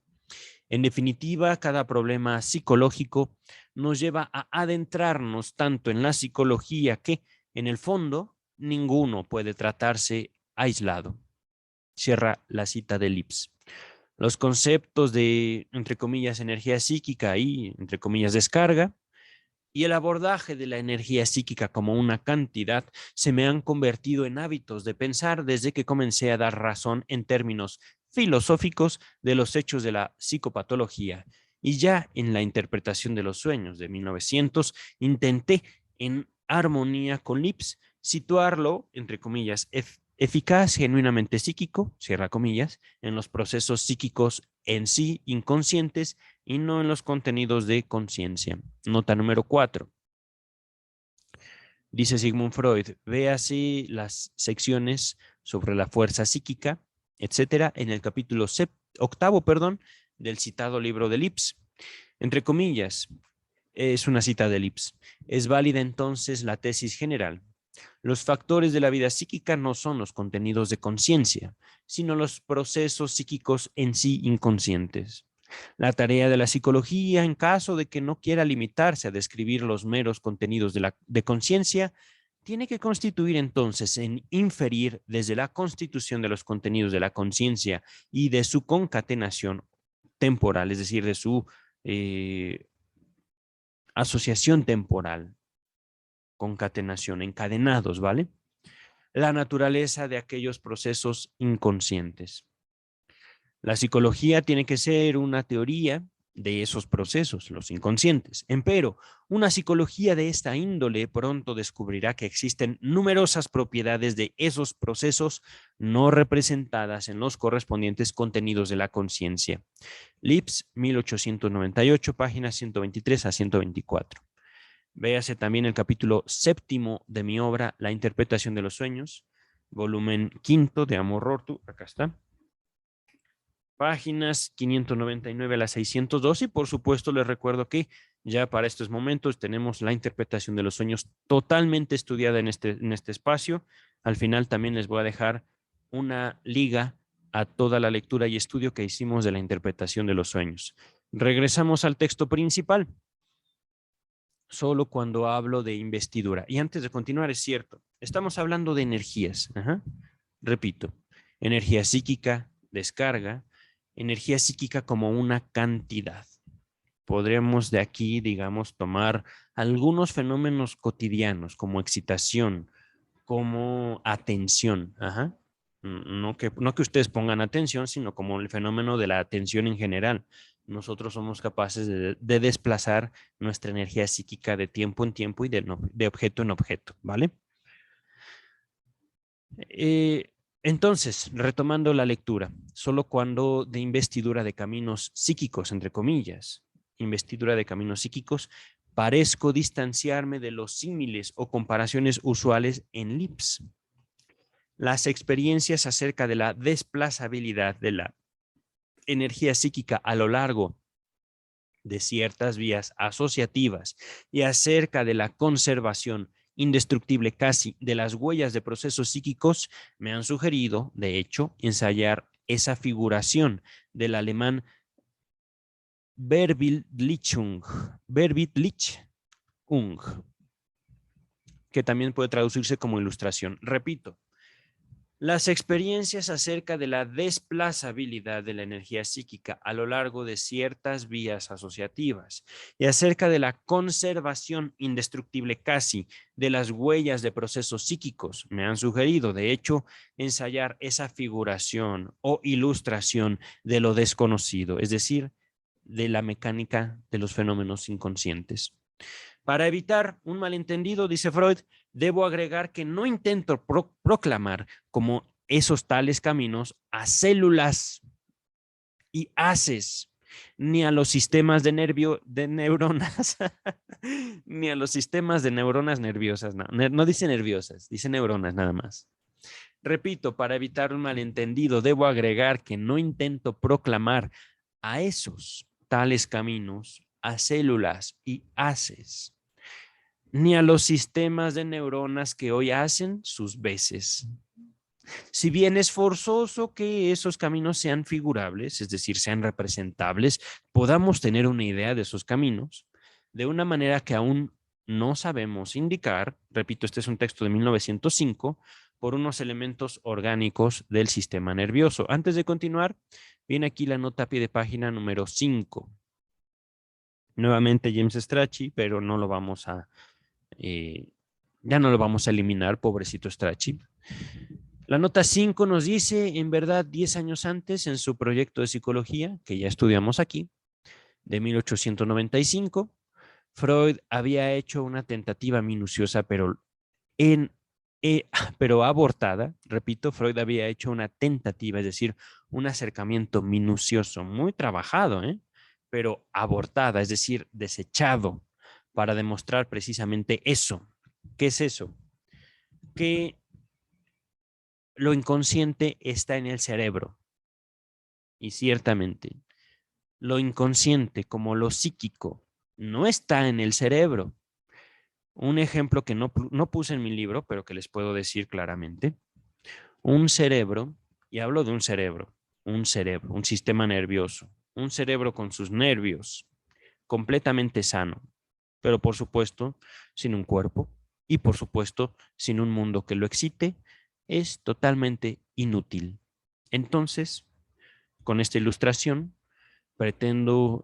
En definitiva, cada problema psicológico nos lleva a adentrarnos tanto en la psicología que, en el fondo, ninguno puede tratarse aislado. Cierra la cita de Lips. Los conceptos de, entre comillas, energía psíquica y, entre comillas, descarga, y el abordaje de la energía psíquica como una cantidad se me han convertido en hábitos de pensar desde que comencé a dar razón en términos filosóficos de los hechos de la psicopatología. Y ya en la interpretación de los sueños de 1900 intenté, en armonía con Lips, situarlo, entre comillas, eficaz, genuinamente psíquico, cierra comillas, en los procesos psíquicos en sí inconscientes y no en los contenidos de conciencia. Nota número 4. Dice Sigmund Freud, véase las secciones sobre la fuerza psíquica, etcétera, en el capítulo octavo, del citado libro de Lips. Entre comillas, es una cita de Lips. Es válida entonces la tesis general. Los factores de la vida psíquica no son los contenidos de conciencia, sino los procesos psíquicos en sí inconscientes. La tarea de la psicología, en caso de que no quiera limitarse a describir los meros contenidos de conciencia, tiene que constituir entonces en inferir desde la constitución de los contenidos de la conciencia y de su concatenación temporal, es decir, de su asociación temporal, concatenación, encadenados, ¿vale? La naturaleza de aquellos procesos inconscientes. La psicología tiene que ser una teoría de esos procesos, los inconscientes. Empero, una psicología de esta índole pronto descubrirá que existen numerosas propiedades de esos procesos no representadas en los correspondientes contenidos de la conciencia. Lips, 1898, páginas 123 a 124. Véase también el capítulo séptimo de mi obra, La interpretación de los sueños, volumen quinto de Amor Rortu, acá está. Páginas 599 a la 602 y por supuesto les recuerdo que ya para estos momentos tenemos la interpretación de los sueños totalmente estudiada en este espacio. Al final también les voy a dejar una liga a toda la lectura y estudio que hicimos de la interpretación de los sueños. Regresamos al texto principal. Solo cuando hablo de investidura. Y antes de continuar, es cierto, estamos hablando de energías. Repito, energía psíquica, descarga, energía psíquica como una cantidad. Podríamos de aquí, digamos, tomar algunos fenómenos cotidianos como excitación, como atención. No que ustedes pongan atención, sino como el fenómeno de la atención en general. Nosotros somos capaces de desplazar nuestra energía psíquica de tiempo en tiempo y de objeto en objeto, ¿vale? Entonces, retomando la lectura, solo cuando de investidura de caminos psíquicos, entre comillas, investidura de caminos psíquicos, parezco distanciarme de los símiles o comparaciones usuales en Lips. Las experiencias acerca de la desplazabilidad de la energía psíquica a lo largo de ciertas vías asociativas y acerca de la conservación indestructible casi de las huellas de procesos psíquicos me han sugerido, de hecho, ensayar esa figuración del alemán Verbildlichung, que también puede traducirse como ilustración. Repito, las experiencias acerca de la desplazabilidad de la energía psíquica a lo largo de ciertas vías asociativas y acerca de la conservación indestructible casi de las huellas de procesos psíquicos me han sugerido, de hecho, ensayar esa figuración o ilustración de lo desconocido, es decir, de la mecánica de los fenómenos inconscientes. Para evitar un malentendido, dice Freud, debo agregar que no intento proclamar como esos tales caminos a células y haces, ni a los sistemas de neuronas, ni a los sistemas de neuronas nerviosas. No dice nerviosas, dice neuronas nada más. Repito, para evitar un malentendido, debo agregar que no intento proclamar a esos tales caminos a células y haces, ni a los sistemas de neuronas que hoy hacen sus veces. Si bien es forzoso que esos caminos sean figurables, es decir, sean representables, podamos tener una idea de esos caminos, de una manera que aún no sabemos indicar, repito, este es un texto de 1905, por unos elementos orgánicos del sistema nervioso. Antes de continuar, viene aquí la nota a pie de página número 5. Nuevamente James Strachey, pero no lo vamos a, ya no lo vamos a eliminar, pobrecito Strachey. La nota 5 nos dice, en verdad, 10 años antes, en su proyecto de psicología, que ya estudiamos aquí, de 1895, Freud había hecho una tentativa minuciosa, en, pero abortada. Repito, Freud había hecho una tentativa, es decir, un acercamiento minucioso, muy trabajado, pero abortada, es decir, desechado, para demostrar precisamente eso. ¿Qué es eso? Que lo inconsciente está en el cerebro. Y ciertamente, lo inconsciente, como lo psíquico, no está en el cerebro. Un ejemplo que no puse en mi libro, pero que les puedo decir claramente. Un cerebro, y hablo de un cerebro, un sistema nervioso, un cerebro con sus nervios, completamente sano, pero por supuesto sin un cuerpo y por supuesto sin un mundo que lo excite, es totalmente inútil. Entonces, con esta ilustración, pretendo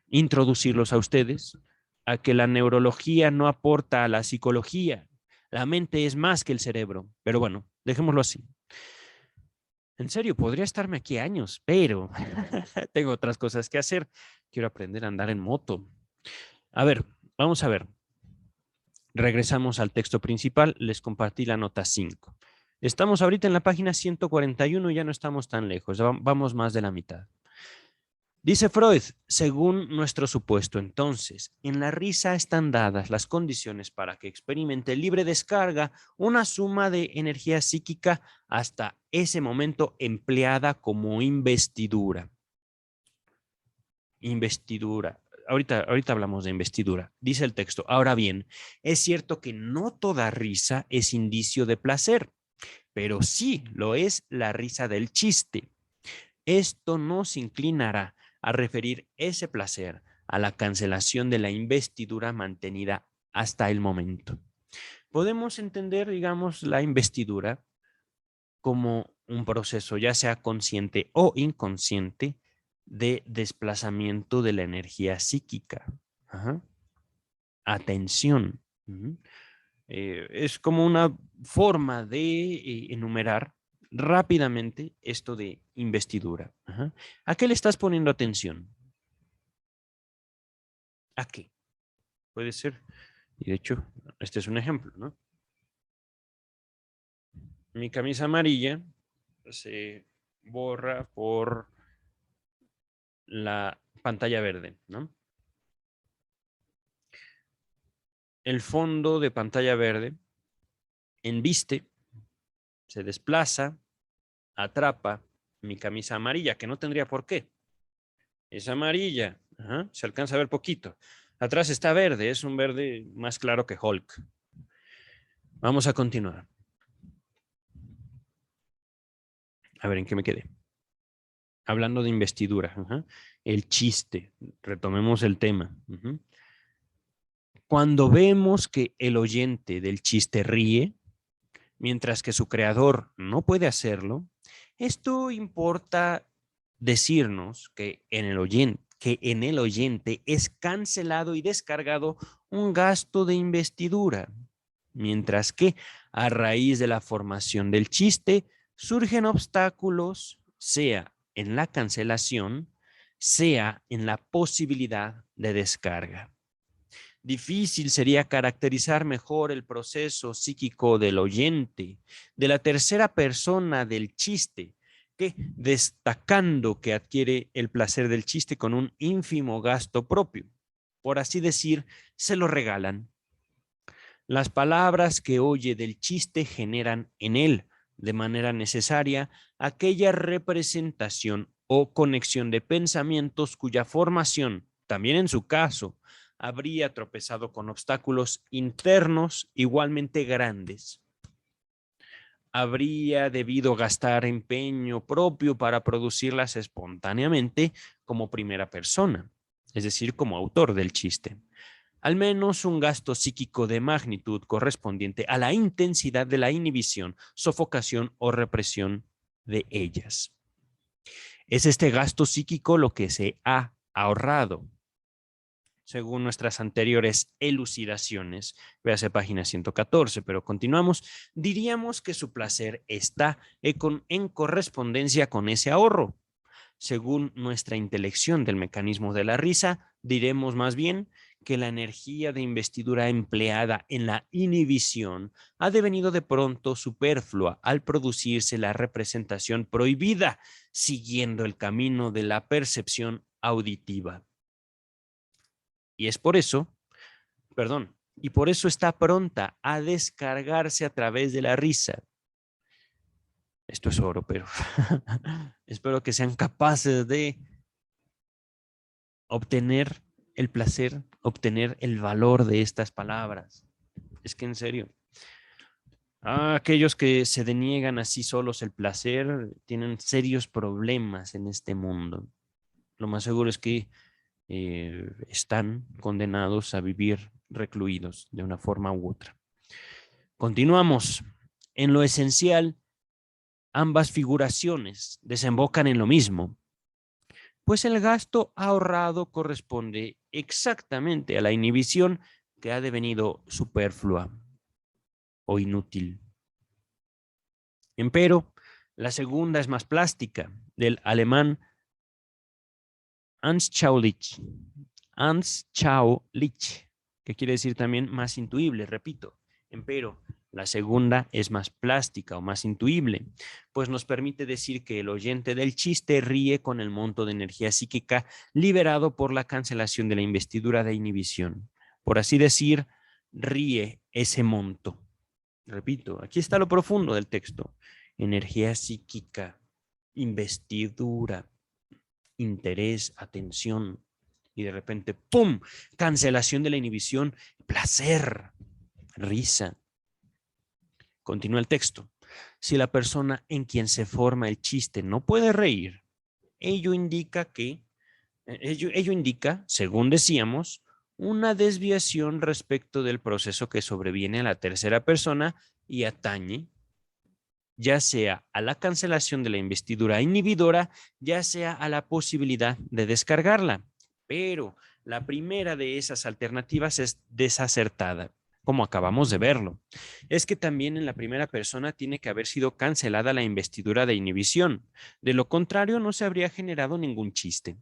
introducirlos a ustedes a que la neurología no aporta a la psicología. La mente es más que el cerebro, pero bueno, dejémoslo así. En serio, podría estarme aquí años, pero tengo otras cosas que hacer. Quiero aprender a andar en moto. A ver, vamos a ver. Regresamos al texto principal. Les compartí la nota 5. Estamos ahorita en la página 141 y ya no estamos tan lejos. Vamos más de la mitad. Dice Freud, según nuestro supuesto, entonces, en la risa están dadas las condiciones para que experimente libre descarga una suma de energía psíquica hasta ese momento empleada como investidura. Investidura. Ahorita hablamos de investidura. Dice el texto, ahora bien, es cierto que no toda risa es indicio de placer, pero sí lo es la risa del chiste. Esto nos inclinará a referir ese placer a la cancelación de la investidura mantenida hasta el momento. Podemos entender, digamos, la investidura como un proceso, ya sea consciente o inconsciente, de desplazamiento de la energía psíquica. Ajá. Atención. Es como una forma de enumerar rápidamente esto de investidura. Ajá. ¿A qué le estás poniendo atención? ¿A qué? Puede ser. Y de hecho, este es un ejemplo, ¿no? Mi camisa amarilla se borra por la pantalla verde, ¿no? El fondo de pantalla verde embiste, se desplaza, atrapa mi camisa amarilla, que no tendría por qué. Es amarilla, ajá, se alcanza a ver poquito. Atrás está verde, es un verde más claro que Hulk. Vamos a continuar. A ver en qué me quedé. Hablando de investidura, ajá. El chiste, retomemos el tema. Cuando vemos que el oyente del chiste ríe, mientras que su creador no puede hacerlo, esto importa decirnos que en el oyente es cancelado y descargado un gasto de investidura, mientras que a raíz de la formación del chiste surgen obstáculos, sea en la cancelación, sea en la posibilidad de descarga. Difícil sería caracterizar mejor el proceso psíquico del oyente, de la tercera persona del chiste, que destacando que adquiere el placer del chiste con un ínfimo gasto propio. Por así decir, se lo regalan. Las palabras que oye del chiste generan en él, de manera necesaria, aquella representación o conexión de pensamientos cuya formación, también en su caso, habría tropezado con obstáculos internos igualmente grandes. Habría debido gastar empeño propio para producirlas espontáneamente como primera persona, es decir, como autor del chiste. al menos un gasto psíquico de magnitud correspondiente a la intensidad de la inhibición, sofocación o represión de ellas. Es este gasto psíquico lo que se ha ahorrado, según nuestras anteriores elucidaciones. Véase página 114, pero continuamos. Diríamos que su placer está en correspondencia con ese ahorro. Según nuestra intelección del mecanismo de la risa, diremos más bien que la energía de investidura empleada en la inhibición ha devenido de pronto superflua al producirse la representación prohibida, siguiendo el camino de la percepción auditiva. Y es por eso, y por eso está pronta a descargarse a través de la risa. Esto es oro, pero espero que sean capaces de obtener el placer, obtener el valor de estas palabras. Es que en serio, aquellos que se deniegan así solos el placer tienen serios problemas en este mundo. Lo más seguro es que están condenados a vivir recluidos de una forma u otra. Continuamos. En lo esencial, ambas figuraciones desembocan en lo mismo, pues el gasto ahorrado corresponde exactamente a la inhibición que ha devenido superflua o inútil. Empero, la segunda es más plástica, del alemán Anschaulich, que quiere decir también más intuible, repito. Empero, la segunda es más plástica o más intuible, pues nos permite decir que el oyente del chiste ríe con el monto de energía psíquica liberado por la cancelación de la investidura de inhibición. Por así decir, ríe ese monto. Repito, aquí está lo profundo del texto. Energía psíquica, investidura, interés, atención, y de repente, ¡pum!, cancelación de la inhibición, placer, risa. Continúa el texto. Si la persona en quien se forma el chiste no puede reír, ello indica, según decíamos, una desviación respecto del proceso que sobreviene a la tercera persona y atañe ya sea a la cancelación de la investidura inhibidora, ya sea a la posibilidad de descargarla. Pero la primera de esas alternativas es desacertada, como acabamos de verlo. Es que también en la primera persona tiene que haber sido cancelada la investidura de inhibición. De lo contrario, no se habría generado ningún chiste,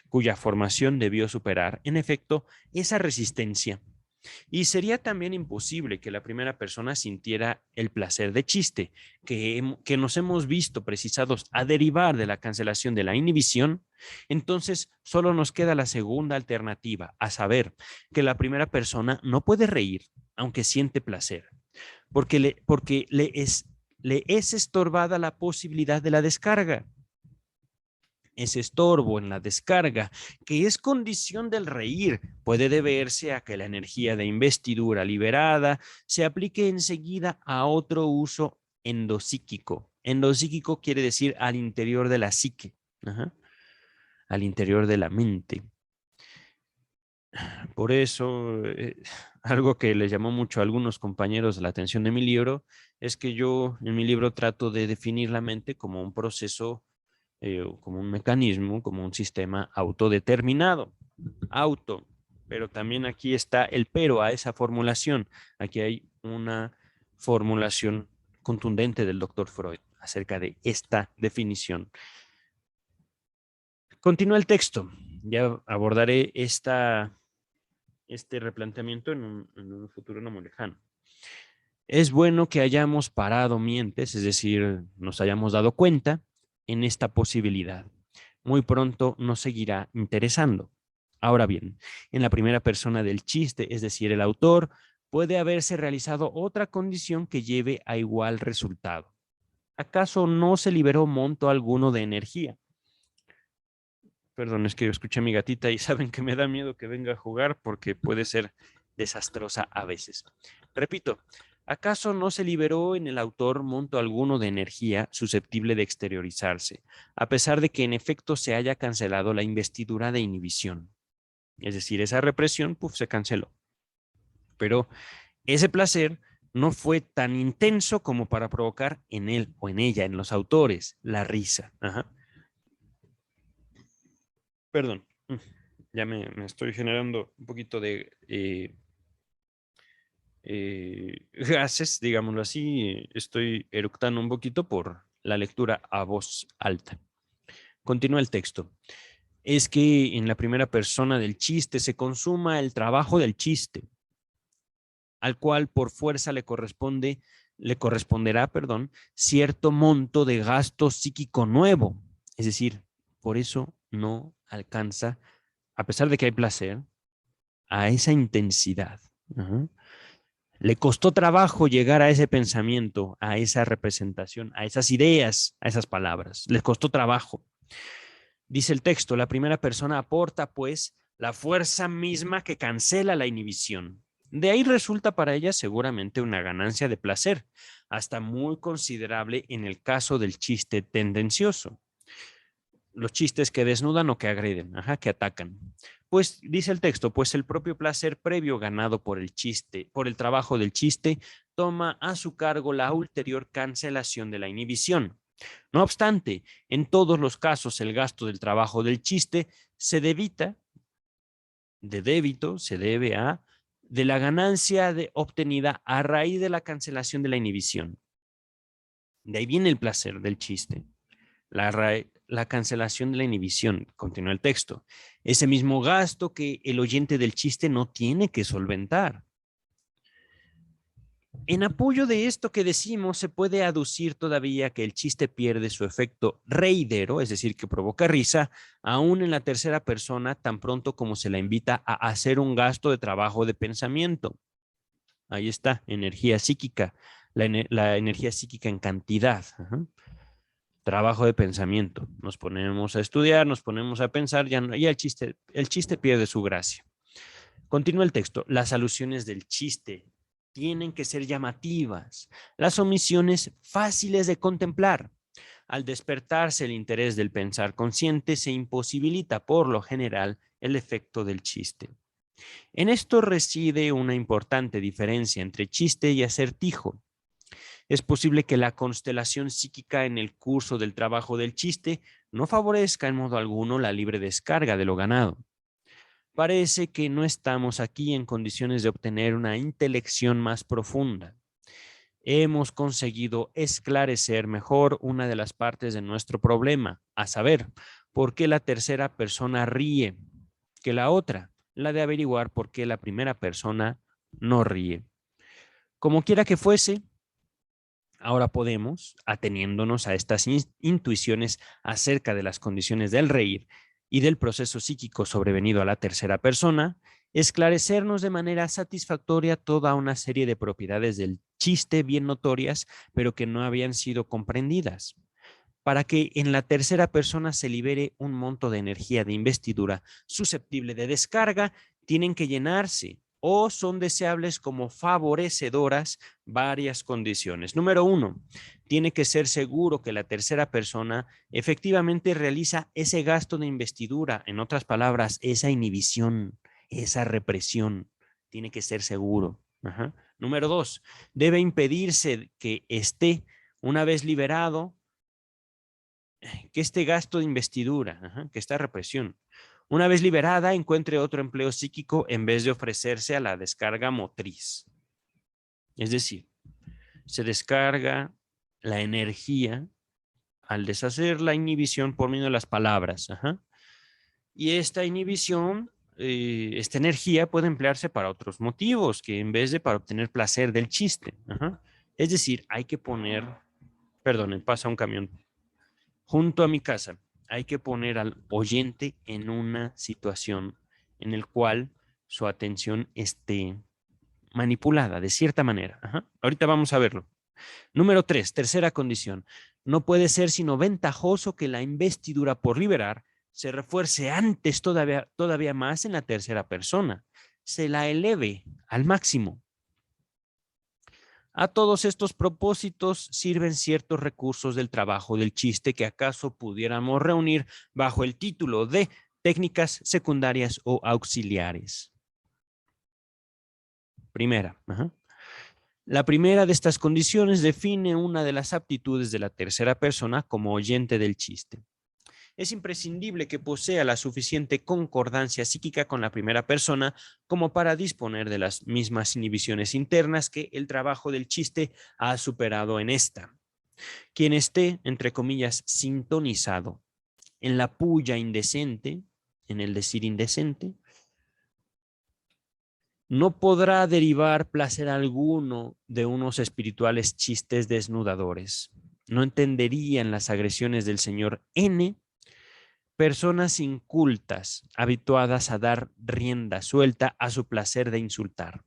cuya formación debió superar, en efecto, esa resistencia. Y sería también imposible que la primera persona sintiera el placer de chiste, que nos hemos visto precisados a derivar de la cancelación de la inhibición. Entonces, solo nos queda la segunda alternativa, a saber, que la primera persona no puede reír, aunque siente placer, porque le es estorbada la posibilidad de la descarga. Ese estorbo en la descarga, que es condición del reír, puede deberse a que la energía de investidura liberada se aplique enseguida a otro uso endopsíquico. Endopsíquico quiere decir al interior de la psique, al interior de la mente. Por eso, algo que les llamó mucho a algunos compañeros la atención de mi libro, es que yo en mi libro trato de definir la mente como un proceso, como un mecanismo, como un sistema autodeterminado, pero también aquí está el pero a esa formulación. Aquí hay una formulación contundente del doctor Freud acerca de esta definición. Continúa el texto. Ya abordaré este replanteamiento en un futuro no muy lejano. Es bueno que hayamos parado mientes, es decir, nos hayamos dado cuenta en esta posibilidad. Muy pronto nos seguirá interesando. Ahora bien, en la primera persona del chiste, es decir, el autor, puede haberse realizado otra condición que lleve a igual resultado. ¿Acaso no se liberó monto alguno de energía? Perdón, es que yo escuché a mi gatita y saben que me da miedo que venga a jugar porque puede ser desastrosa a veces. Repito, ¿acaso no se liberó en el autor monto alguno de energía susceptible de exteriorizarse, a pesar de que en efecto se haya cancelado la investidura de inhibición? Es decir, esa represión, se canceló. pero ese placer no fue tan intenso como para provocar en él o en ella, en los autores, la risa. Ajá. Perdón, ya me estoy generando un poquito de gases, digámoslo así. Estoy eructando un poquito por la lectura a voz alta. Continúa el texto. Es que en la primera persona del chiste se consuma el trabajo del chiste, al cual por fuerza le corresponderá, perdón, cierto monto de gasto psíquico nuevo. Es decir, por eso no alcanza, a pesar de que hay placer, a esa intensidad. Ajá. Le costó trabajo llegar a ese pensamiento, a esa representación, a esas ideas, a esas palabras. Les costó trabajo. Dice el texto, la primera persona aporta, pues, la fuerza misma que cancela la inhibición. De ahí resulta para ella seguramente una ganancia de placer, hasta muy considerable en el caso del chiste tendencioso. Los chistes que desnudan o que agreden, que atacan. Pues dice el texto, pues el propio placer previo ganado por el chiste, por el trabajo del chiste, toma a su cargo la ulterior cancelación de la inhibición. No obstante, en todos los casos el gasto del trabajo del chiste se debita, de débito, se debe a, de la ganancia obtenida a raíz de la cancelación de la inhibición. De ahí viene el placer del chiste. La cancelación de la inhibición, continúa el texto. Ese mismo gasto que el oyente del chiste no tiene que solventar. En apoyo de esto que decimos, se puede aducir todavía que el chiste pierde su efecto reidero, es decir, que provoca risa, aún en la tercera persona, tan pronto como se la invita a hacer un gasto de trabajo de pensamiento. Ahí está, energía psíquica, la energía psíquica en cantidad. Trabajo de pensamiento. Nos ponemos a estudiar, nos ponemos a pensar, ya el chiste pierde su gracia. Continúa el texto. Las alusiones del chiste tienen que ser llamativas, las omisiones fáciles de contemplar. Al despertarse el interés del pensar consciente, se imposibilita por lo general el efecto del chiste. En esto reside una importante diferencia entre chiste y acertijo. Es posible que la constelación psíquica en el curso del trabajo del chiste no favorezca en modo alguno la libre descarga de lo ganado. Parece que no estamos aquí en condiciones de obtener una intelección más profunda. Hemos conseguido esclarecer mejor una de las partes de nuestro problema, a saber, por qué la tercera persona ríe, que la otra, la de averiguar por qué la primera persona no ríe. Como quiera que fuese, ahora podemos, ateniéndonos a estas intuiciones acerca de las condiciones del reír y del proceso psíquico sobrevenido a la tercera persona, esclarecernos de manera satisfactoria toda una serie de propiedades del chiste bien notorias, pero que no habían sido comprendidas. Para que en la tercera persona se libere un monto de energía de investidura susceptible de descarga, tienen que llenarse o son deseables como favorecedoras varias condiciones. Número 1, tiene que ser seguro que la tercera persona efectivamente realiza ese gasto de investidura, en otras palabras, esa inhibición, esa represión, tiene que ser seguro. Número 2, debe impedirse que esté, una vez liberado, que este gasto de investidura, que esta represión, una vez liberada, encuentre otro empleo psíquico en vez de ofrecerse a la descarga motriz. Es decir, se descarga la energía al deshacer la inhibición por medio de las palabras. Y esta inhibición, esta energía puede emplearse para otros motivos que en vez de para obtener placer del chiste. Es decir, hay que poner, perdón, pasa un camión junto a mi casa. Hay que poner al oyente en una situación en la cual su atención esté manipulada de cierta manera. Ahorita vamos a verlo. Número 3, tercera condición. No puede ser sino ventajoso que la investidura por liberar se refuerce antes todavía más en la tercera persona. Se la eleve al máximo. A todos estos propósitos sirven ciertos recursos del trabajo del chiste que acaso pudiéramos reunir bajo el título de técnicas secundarias o auxiliares. Primera. La primera de estas condiciones define una de las aptitudes de la tercera persona como oyente del chiste. Es imprescindible que posea la suficiente concordancia psíquica con la primera persona como para disponer de las mismas inhibiciones internas que el trabajo del chiste ha superado en esta. Quien esté, entre comillas, sintonizado en la puya indecente, en el decir indecente, no podrá derivar placer alguno de unos espirituales chistes desnudadores. No entenderían las agresiones del señor N, personas incultas, habituadas a dar rienda suelta a su placer de insultar.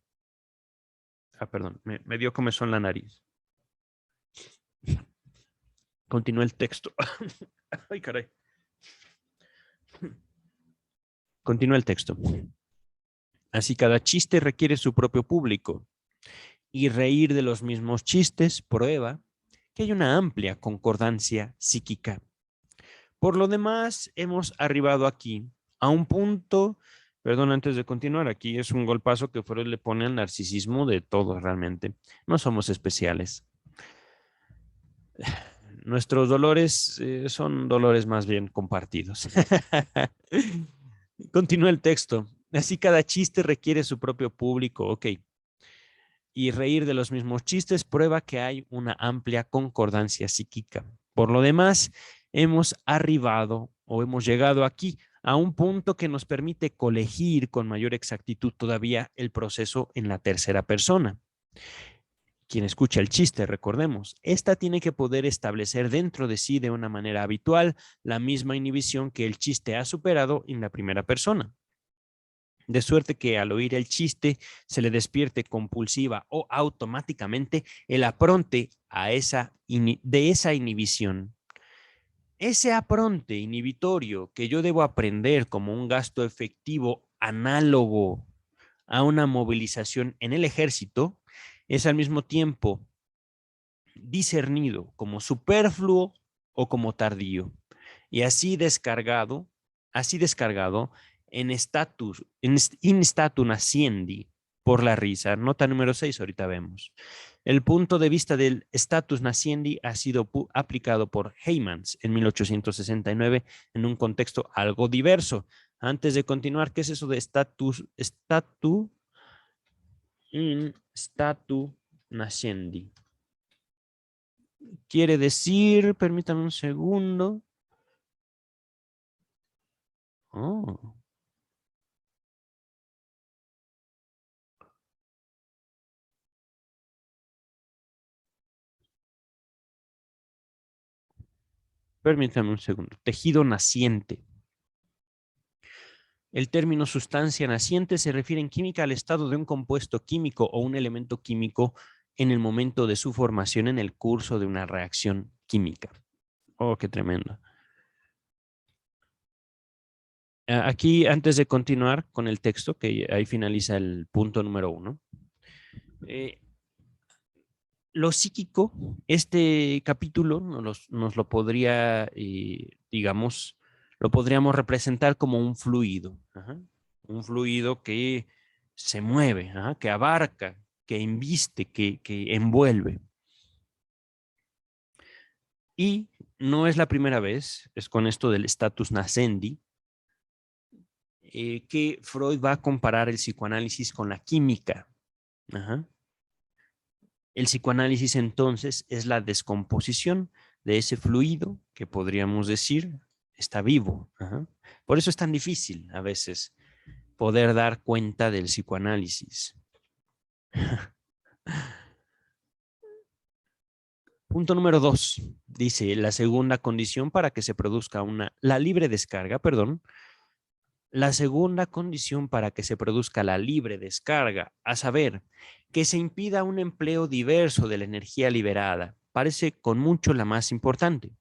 Perdón, me dio comezón la nariz. Continúa el texto. Ay, caray. Continúa el texto. Así cada chiste requiere su propio público y reír de los mismos chistes prueba que hay una amplia concordancia psíquica. Por lo demás, hemos arribado aquí a un punto, perdón, antes de continuar, aquí es un golpazo que Freud le pone al narcisismo de todos realmente. No somos especiales. Nuestros dolores son dolores más bien compartidos. Continúa el texto. Así cada chiste requiere su propio público, ok. Y reír de los mismos chistes prueba que hay una amplia concordancia psíquica. Por lo demás, hemos arribado o hemos llegado aquí a un punto que nos permite colegir con mayor exactitud todavía el proceso en la tercera persona. Quien escucha el chiste, recordemos, esta tiene que poder establecer dentro de sí de una manera habitual la misma inhibición que el chiste ha superado en la primera persona. De suerte que al oír el chiste se le despierte compulsiva o automáticamente el apronte de esa inhibición. Ese apronte inhibitorio que yo debo aprender como un gasto efectivo análogo a una movilización en el ejército es al mismo tiempo discernido como superfluo o como tardío y así descargado en in statu nascendi por la risa. Nota número 6, ahorita vemos. El punto de vista del status nascendi ha sido aplicado por Heymans en 1869 en un contexto algo diverso. Antes de continuar, ¿qué es eso de in statu nascendi? Quiere decir, permítame un segundo. Oh. Permítame un segundo. Tejido naciente. El término sustancia naciente se refiere en química al estado de un compuesto químico o un elemento químico en el momento de su formación en el curso de una reacción química. Oh, qué tremendo. Aquí, antes de continuar con el texto, que ahí finaliza el punto número 1, lo psíquico, este capítulo nos lo podría, digamos, lo podríamos representar como un fluido. Un fluido que se mueve, que abarca, que inviste, que envuelve. Y no es la primera vez, es con esto del status nascendi, que Freud va a comparar el psicoanálisis con la química. El psicoanálisis entonces es la descomposición de ese fluido que podríamos decir está vivo. Por eso es tan difícil a veces poder dar cuenta del psicoanálisis. Punto número 2. Dice la segunda condición para que se produzca la libre descarga, la segunda condición para que se produzca la libre descarga, a saber, que se impida un empleo diverso de la energía liberada, parece con mucho la más importante.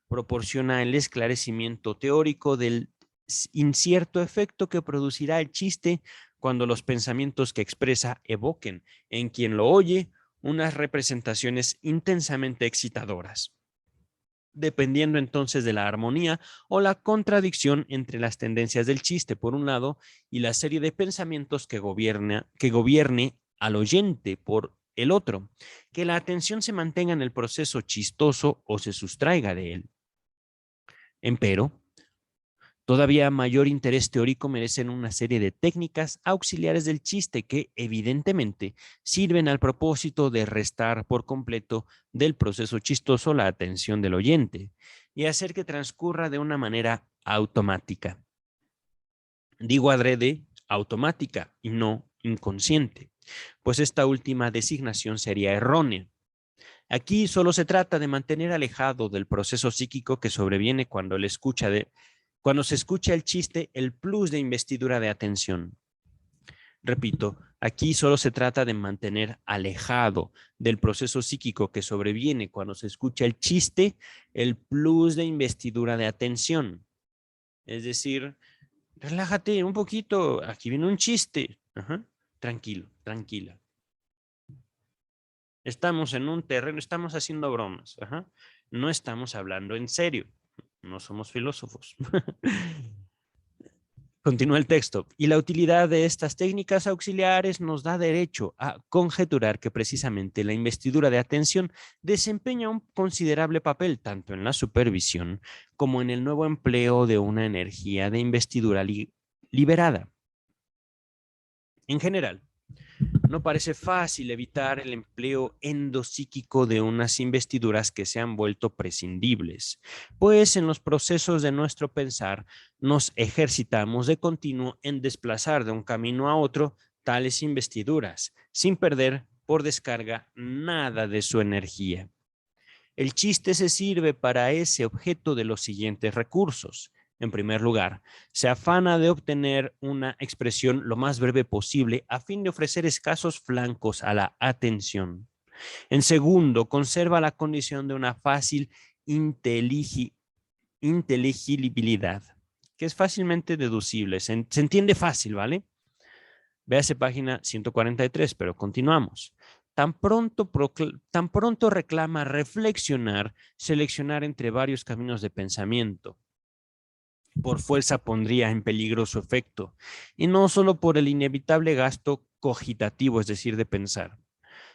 Proporciona el esclarecimiento teórico del incierto efecto que producirá el chiste cuando los pensamientos que expresa evoquen en quien lo oye unas representaciones intensamente excitadoras, dependiendo entonces de la armonía o la contradicción entre las tendencias del chiste, por un lado, y la serie de pensamientos que gobierne al oyente por el otro, que la atención se mantenga en el proceso chistoso o se sustraiga de él. Empero, todavía mayor interés teórico merecen una serie de técnicas auxiliares del chiste que, evidentemente, sirven al propósito de restar por completo del proceso chistoso la atención del oyente y hacer que transcurra de una manera automática. Digo adrede automática y no inconsciente, pues esta última designación sería errónea. Aquí solo se trata de mantener alejado del proceso psíquico que sobreviene cuando se escucha el chiste, el plus de investidura de atención. Repito, aquí solo se trata de mantener alejado del proceso psíquico que sobreviene cuando se escucha el chiste, el plus de investidura de atención. Es decir, relájate un poquito, aquí viene un chiste. Ajá. Tranquilo, tranquila. Estamos en un terreno, estamos haciendo bromas. Ajá. No estamos hablando en serio. No somos filósofos. Continúa el texto. Y la utilidad de estas técnicas auxiliares nos da derecho a conjeturar que precisamente la investidura de atención desempeña un considerable papel tanto en la supervisión como en el nuevo empleo de una energía de investidura liberada. En general, no parece fácil evitar el empleo endopsíquico de unas investiduras que se han vuelto prescindibles, pues en los procesos de nuestro pensar nos ejercitamos de continuo en desplazar de un camino a otro tales investiduras, sin perder por descarga nada de su energía. El chiste se sirve para ese objeto de los siguientes recursos. En primer lugar, se afana de obtener una expresión lo más breve posible a fin de ofrecer escasos flancos a la atención. En segundo, conserva la condición de una fácil inteligibilidad, que es fácilmente deducible. Se entiende fácil, ¿vale? Véase página 143, pero continuamos. Tan pronto reclama reflexionar, seleccionar entre varios caminos de pensamiento. Por fuerza pondría en peligro su efecto, y no solo por el inevitable gasto cogitativo, es decir, de pensar,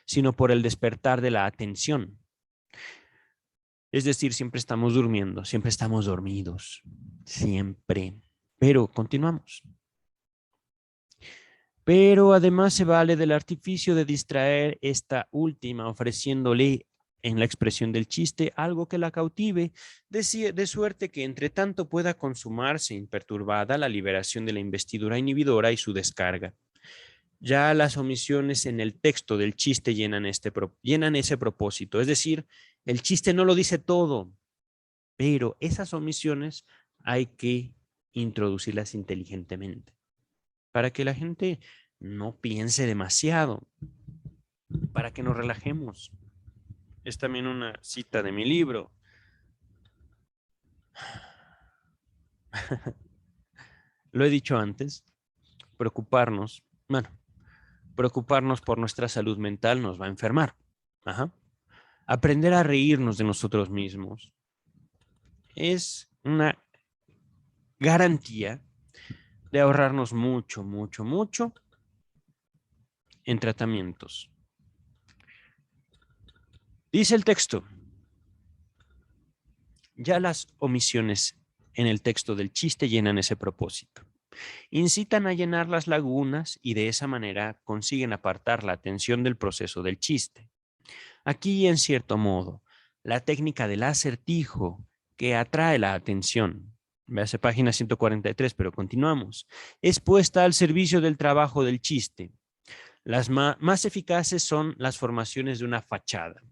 sino por el despertar de la atención. Es decir, siempre estamos durmiendo, siempre estamos dormidos, siempre. Pero continuamos. Pero además se vale del artificio de distraer esta última, ofreciéndole en la expresión del chiste algo que la cautive, de suerte que entre tanto pueda consumarse imperturbada la liberación de la investidura inhibidora y su descarga. Ya las omisiones en el texto del chiste llenan ese propósito, es decir, el chiste no lo dice todo, pero esas omisiones hay que introducirlas inteligentemente para que la gente no piense demasiado, para que nos relajemos. Es también una cita de mi libro. Lo he dicho antes, preocuparnos por nuestra salud mental nos va a enfermar. Ajá. Aprender a reírnos de nosotros mismos es una garantía de ahorrarnos mucho, mucho, mucho en tratamientos. Dice el texto, ya las omisiones en el texto del chiste llenan ese propósito. Incitan a llenar las lagunas y de esa manera consiguen apartar la atención del proceso del chiste. Aquí, en cierto modo, la técnica del acertijo que atrae la atención, véase página 143, pero continuamos, es puesta al servicio del trabajo del chiste. Las más eficaces son las formaciones de una fachada,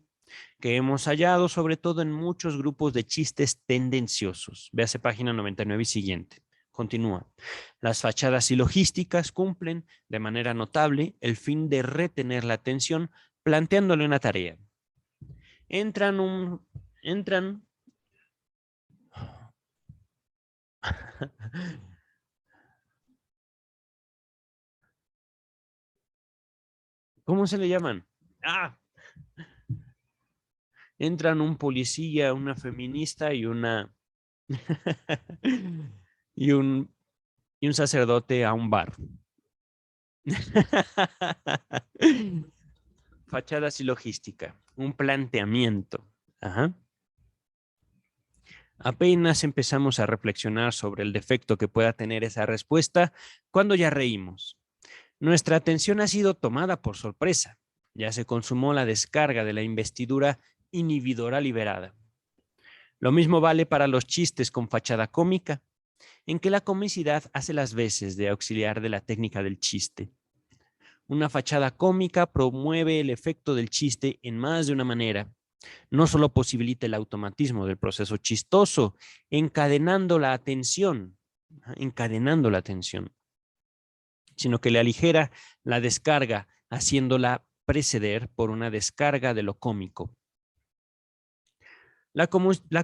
que hemos hallado sobre todo en muchos grupos de chistes tendenciosos. Véase página 99 y siguiente. Continúa. Las fachadas silogísticas cumplen de manera notable el fin de retener la atención planteándole una tarea. Entran ¿cómo se le llaman? Entran un policía, una feminista y una y un sacerdote a un bar. Fachadas y logística. Un planteamiento. Ajá. Apenas empezamos a reflexionar sobre el defecto que pueda tener esa respuesta cuando ya reímos. Nuestra atención ha sido tomada por sorpresa. Ya se consumó la descarga de la investidura inhibidora liberada. Lo mismo vale para los chistes con fachada cómica, en que la comicidad hace las veces de auxiliar de la técnica del chiste. Una fachada cómica promueve el efecto del chiste en más de una manera. No solo posibilita el automatismo del proceso chistoso, encadenando la atención, sino que le aligera la descarga, haciéndola preceder por una descarga de lo cómico. La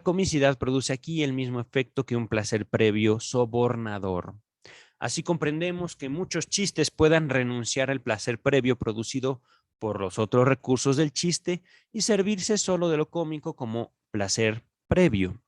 comicidad produce aquí el mismo efecto que un placer previo sobornador. Así comprendemos que muchos chistes puedan renunciar al placer previo producido por los otros recursos del chiste y servirse solo de lo cómico como placer previo.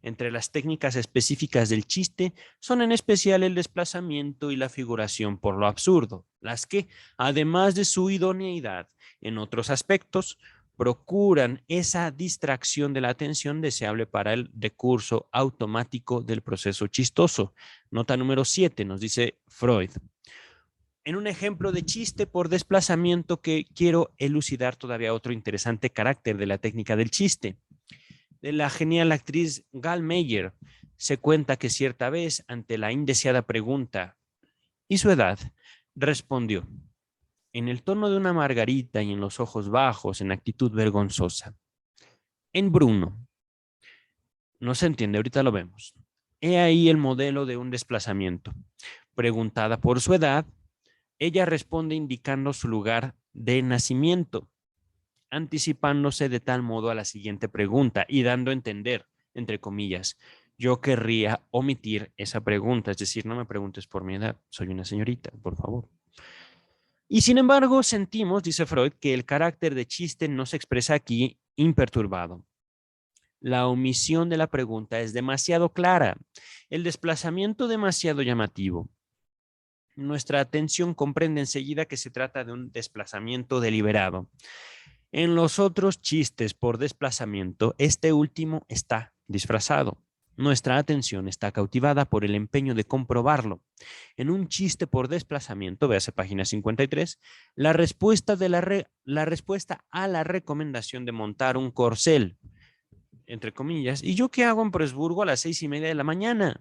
Entre las técnicas específicas del chiste son en especial el desplazamiento y la figuración por lo absurdo, las que, además de su idoneidad en otros aspectos, procuran esa distracción de la atención deseable para el recurso automático del proceso chistoso. Nota número 7, nos dice Freud. En un ejemplo de chiste por desplazamiento que quiero elucidar todavía otro interesante carácter de la técnica del chiste. De la genial actriz Gal Meyer se cuenta que cierta vez, ante la indeseada pregunta ¿y su edad?, respondió, en el tono de una margarita y en los ojos bajos, en actitud vergonzosa. En Bruno. No se entiende, ahorita lo vemos. He ahí el modelo de un desplazamiento. Preguntada por su edad, ella responde indicando su lugar de nacimiento, anticipándose de tal modo a la siguiente pregunta y dando a entender, entre comillas, yo querría omitir esa pregunta, es decir, no me preguntes por mi edad, soy una señorita, por favor. Y sin embargo, sentimos, dice Freud, que el carácter de chiste no se expresa aquí imperturbado. La omisión de la pregunta es demasiado clara, el desplazamiento demasiado llamativo. Nuestra atención comprende enseguida que se trata de un desplazamiento deliberado. En los otros chistes por desplazamiento, este último está disfrazado. Nuestra atención está cautivada por el empeño de comprobarlo. En un chiste por desplazamiento, véase página 53, la respuesta a la recomendación de montar un corcel, entre comillas, ¿y yo qué hago en Presburgo a las 6:30 de la mañana?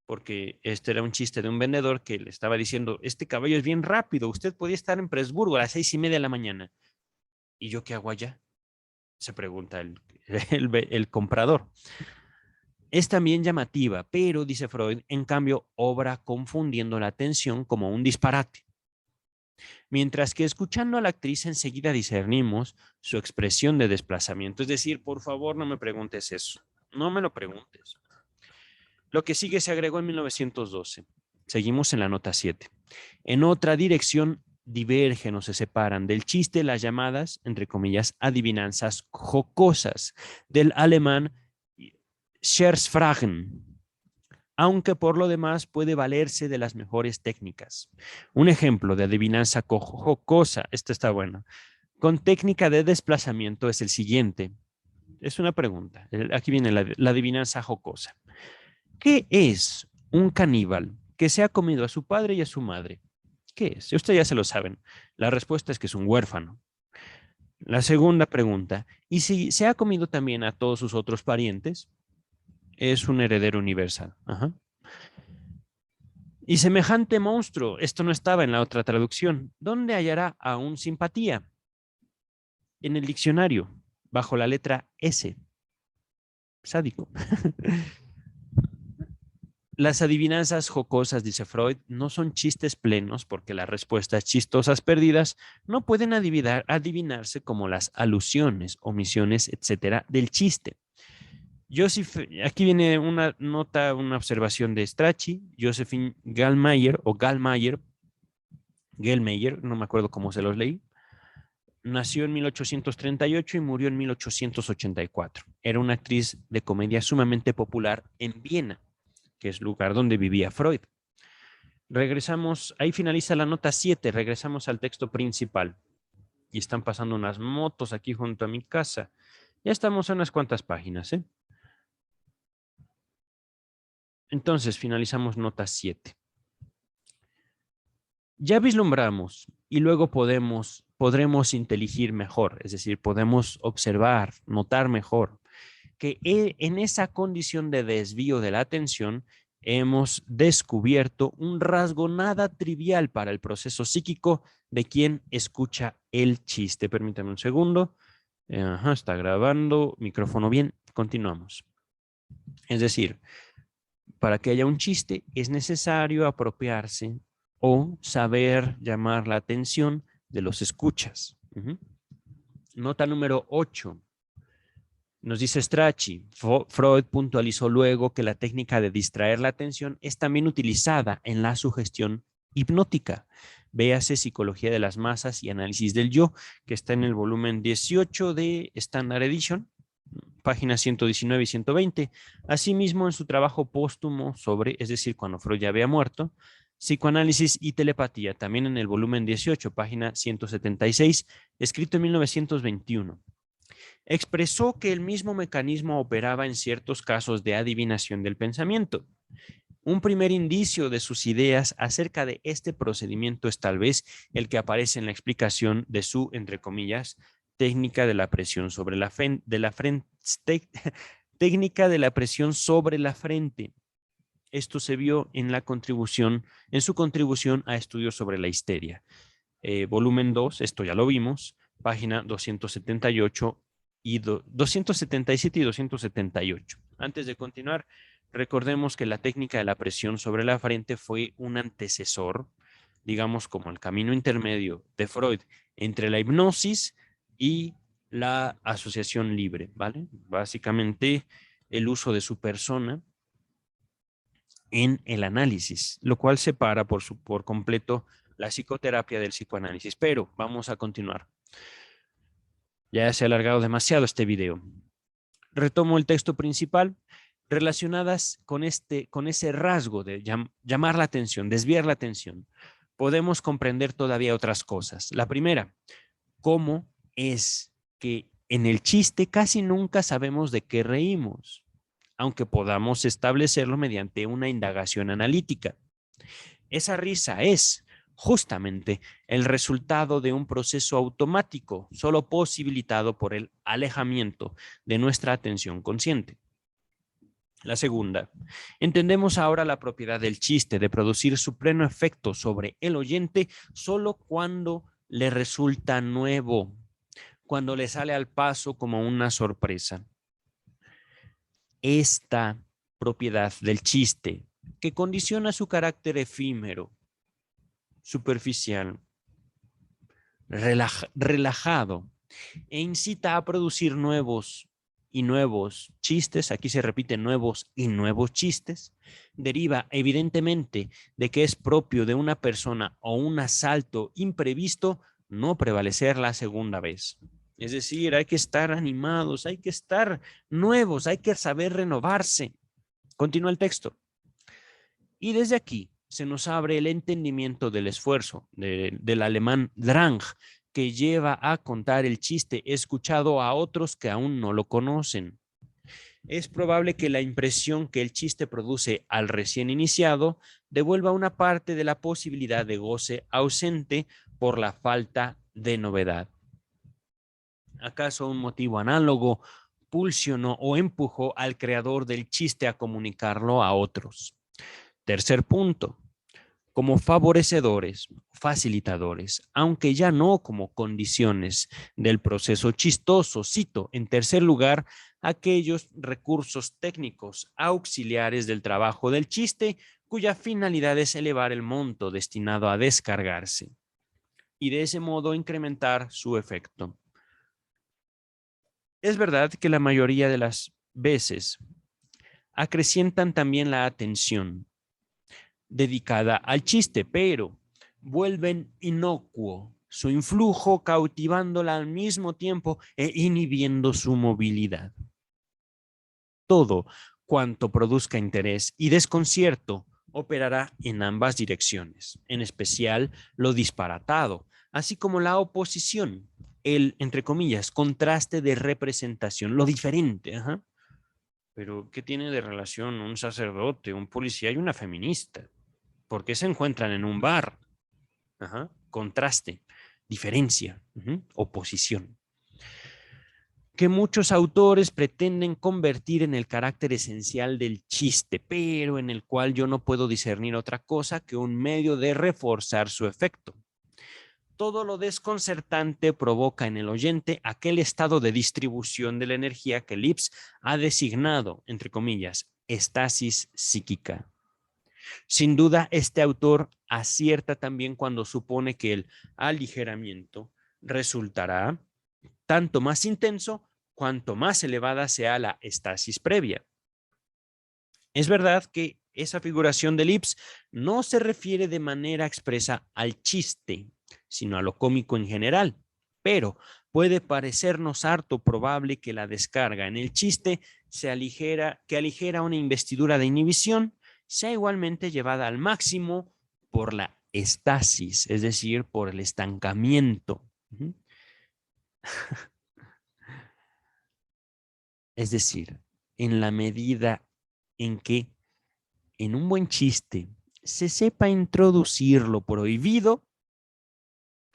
Porque este era un chiste de un vendedor que le estaba diciendo, este caballo es bien rápido, usted podía estar en Presburgo a las 6:30 de la mañana. ¿Y yo qué hago allá?, se pregunta el comprador. Es también llamativa, pero, dice Freud, en cambio, obra confundiendo la atención como un disparate. Mientras que escuchando a la actriz enseguida discernimos su expresión de desplazamiento. Es decir, por favor, no me preguntes eso. No me lo preguntes. Lo que sigue se agregó en 1912. Seguimos en la nota 7. En otra dirección divergen o se separan del chiste las llamadas, entre comillas, adivinanzas jocosas, del alemán Scherzfragen, aunque por lo demás puede valerse de las mejores técnicas. Un ejemplo de adivinanza jocosa, esta está buena, con técnica de desplazamiento es el siguiente. Es una pregunta. Aquí viene la adivinanza jocosa. ¿Qué es un caníbal que se ha comido a su padre y a su madre? ¿Qué es? Ustedes ya se lo saben. La respuesta es que es un huérfano. La segunda pregunta, ¿y si se ha comido también a todos sus otros parientes? Es un heredero universal. Ajá. Y semejante monstruo, esto no estaba en la otra traducción, ¿dónde hallará aún simpatía? En el diccionario, bajo la letra S. Sádico. Las adivinanzas jocosas, dice Freud, no son chistes plenos porque las respuestas chistosas perdidas no pueden adivinarse como las alusiones, omisiones, etcétera, del chiste. Aquí viene una nota, una observación de Strachey, Josephine Gallmeier, no me acuerdo cómo se los leí, nació en 1838 y murió en 1884. Era una actriz de comedia sumamente popular en Viena, que es el lugar donde vivía Freud. Regresamos, ahí finaliza la nota 7, regresamos al texto principal. Y están pasando unas motos aquí junto a mi casa. Ya estamos a unas cuantas páginas, ¿eh? Entonces, finalizamos nota 7. Ya vislumbramos y luego podremos inteligir mejor, es decir, podemos observar, notar mejor, que en esa condición de desvío de la atención hemos descubierto un rasgo nada trivial para el proceso psíquico de quien escucha el chiste. Permítame un segundo. Ajá, está grabando, micrófono bien, continuamos. Es decir, para que haya un chiste es necesario apropiarse o saber llamar la atención de los escuchas. Nota número 8. Nos dice Strachey, Freud puntualizó luego que la técnica de distraer la atención es también utilizada en la sugestión hipnótica. Véase Psicología de las Masas y Análisis del Yo, que está en el volumen 18 de Standard Edition, páginas 119 y 120. Asimismo, en su trabajo póstumo sobre, es decir, cuando Freud ya había muerto, Psicoanálisis y Telepatía, también en el volumen 18, página 176, escrito en 1921. Expresó que el mismo mecanismo operaba en ciertos casos de adivinación del pensamiento. Un primer indicio de sus ideas acerca de este procedimiento es tal vez el que aparece en la explicación de su, entre comillas, técnica de la presión sobre la frente, técnica de la presión sobre la frente. Esto se vio en su contribución a estudios sobre la histeria. Volumen 2, esto ya lo vimos, página 278 y 277 y 278. Antes de continuar, recordemos que la técnica de la presión sobre la frente fue un antecesor, digamos como el camino intermedio de Freud entre la hipnosis y la asociación libre, ¿vale? Básicamente el uso de su persona en el análisis, lo cual separa por completo la psicoterapia del psicoanálisis. Pero vamos a continuar. Ya se ha alargado demasiado este video. Retomo el texto principal. Relacionadas con ese rasgo de llamar la atención, desviar la atención, podemos comprender todavía otras cosas. La primera, cómo es que en el chiste casi nunca sabemos de qué reímos, aunque podamos establecerlo mediante una indagación analítica. Esa risa es justamente el resultado de un proceso automático, solo posibilitado por el alejamiento de nuestra atención consciente. La segunda, entendemos ahora la propiedad del chiste de producir su pleno efecto sobre el oyente solo cuando le resulta nuevo, cuando le sale al paso como una sorpresa. Esta propiedad del chiste, que condiciona su carácter efímero, superficial, relajado, e incita a producir nuevos y nuevos chistes, aquí se repiten nuevos y nuevos chistes, deriva evidentemente de que es propio de una persona o un asalto imprevisto no prevalecer la segunda vez. Es decir, hay que estar animados, hay que estar nuevos, hay que saber renovarse. Continúa el texto. Y desde aquí se nos abre el entendimiento del esfuerzo del alemán Drang, que lleva a contar el chiste escuchado a otros que aún no lo conocen. Es probable que la impresión que el chiste produce al recién iniciado devuelva una parte de la posibilidad de goce ausente por la falta de novedad. ¿Acaso un motivo análogo pulsionó o empujó al creador del chiste a comunicarlo a otros? Tercer punto, como favorecedores, facilitadores, aunque ya no como condiciones del proceso chistoso, cito, en tercer lugar, aquellos recursos técnicos auxiliares del trabajo del chiste cuya finalidad es elevar el monto destinado a descargarse y de ese modo incrementar su efecto. Es verdad que la mayoría de las veces acrecientan también la atención dedicada al chiste, pero vuelven inocuo su influjo, cautivándola al mismo tiempo e inhibiendo su movilidad. Todo cuanto produzca interés y desconcierto operará en ambas direcciones, en especial lo disparatado, así como la oposición, el, entre comillas, contraste de representación, lo diferente. Ajá. Pero, ¿qué tiene de relación un sacerdote, un policía y una feminista? ¿Por qué se encuentran en un bar? Ajá. Contraste, diferencia, oposición. Que muchos autores pretenden convertir en el carácter esencial del chiste, pero en el cual yo no puedo discernir otra cosa que un medio de reforzar su efecto. Todo lo desconcertante provoca en el oyente aquel estado de distribución de la energía que Lipps ha designado, entre comillas, estasis psíquica. Sin duda, este autor acierta también cuando supone que el aligeramiento resultará tanto más intenso cuanto más elevada sea la estasis previa. Es verdad que esa figuración de Lipps no se refiere de manera expresa al chiste, sino a lo cómico en general, pero puede parecernos harto probable que la descarga en el chiste que aligera una investidura de inhibición sea igualmente llevada al máximo por la estasis, es decir, por el estancamiento. Es decir, en la medida en que en un buen chiste se sepa introducir lo prohibido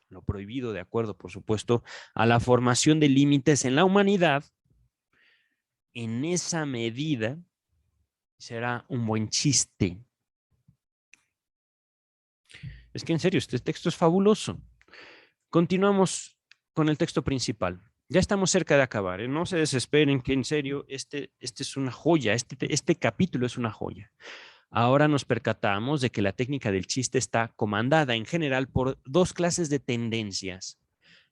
de acuerdo, por supuesto, a la formación de límites en la humanidad, en esa medida será un buen chiste. Es que en serio, este texto es fabuloso. Continuamos con el texto principal. Ya estamos cerca de acabar, ¿eh? No se desesperen, que en serio, este es una joya, este capítulo es una joya. Ahora nos percatamos de que la técnica del chiste está comandada en general por dos clases de tendencias,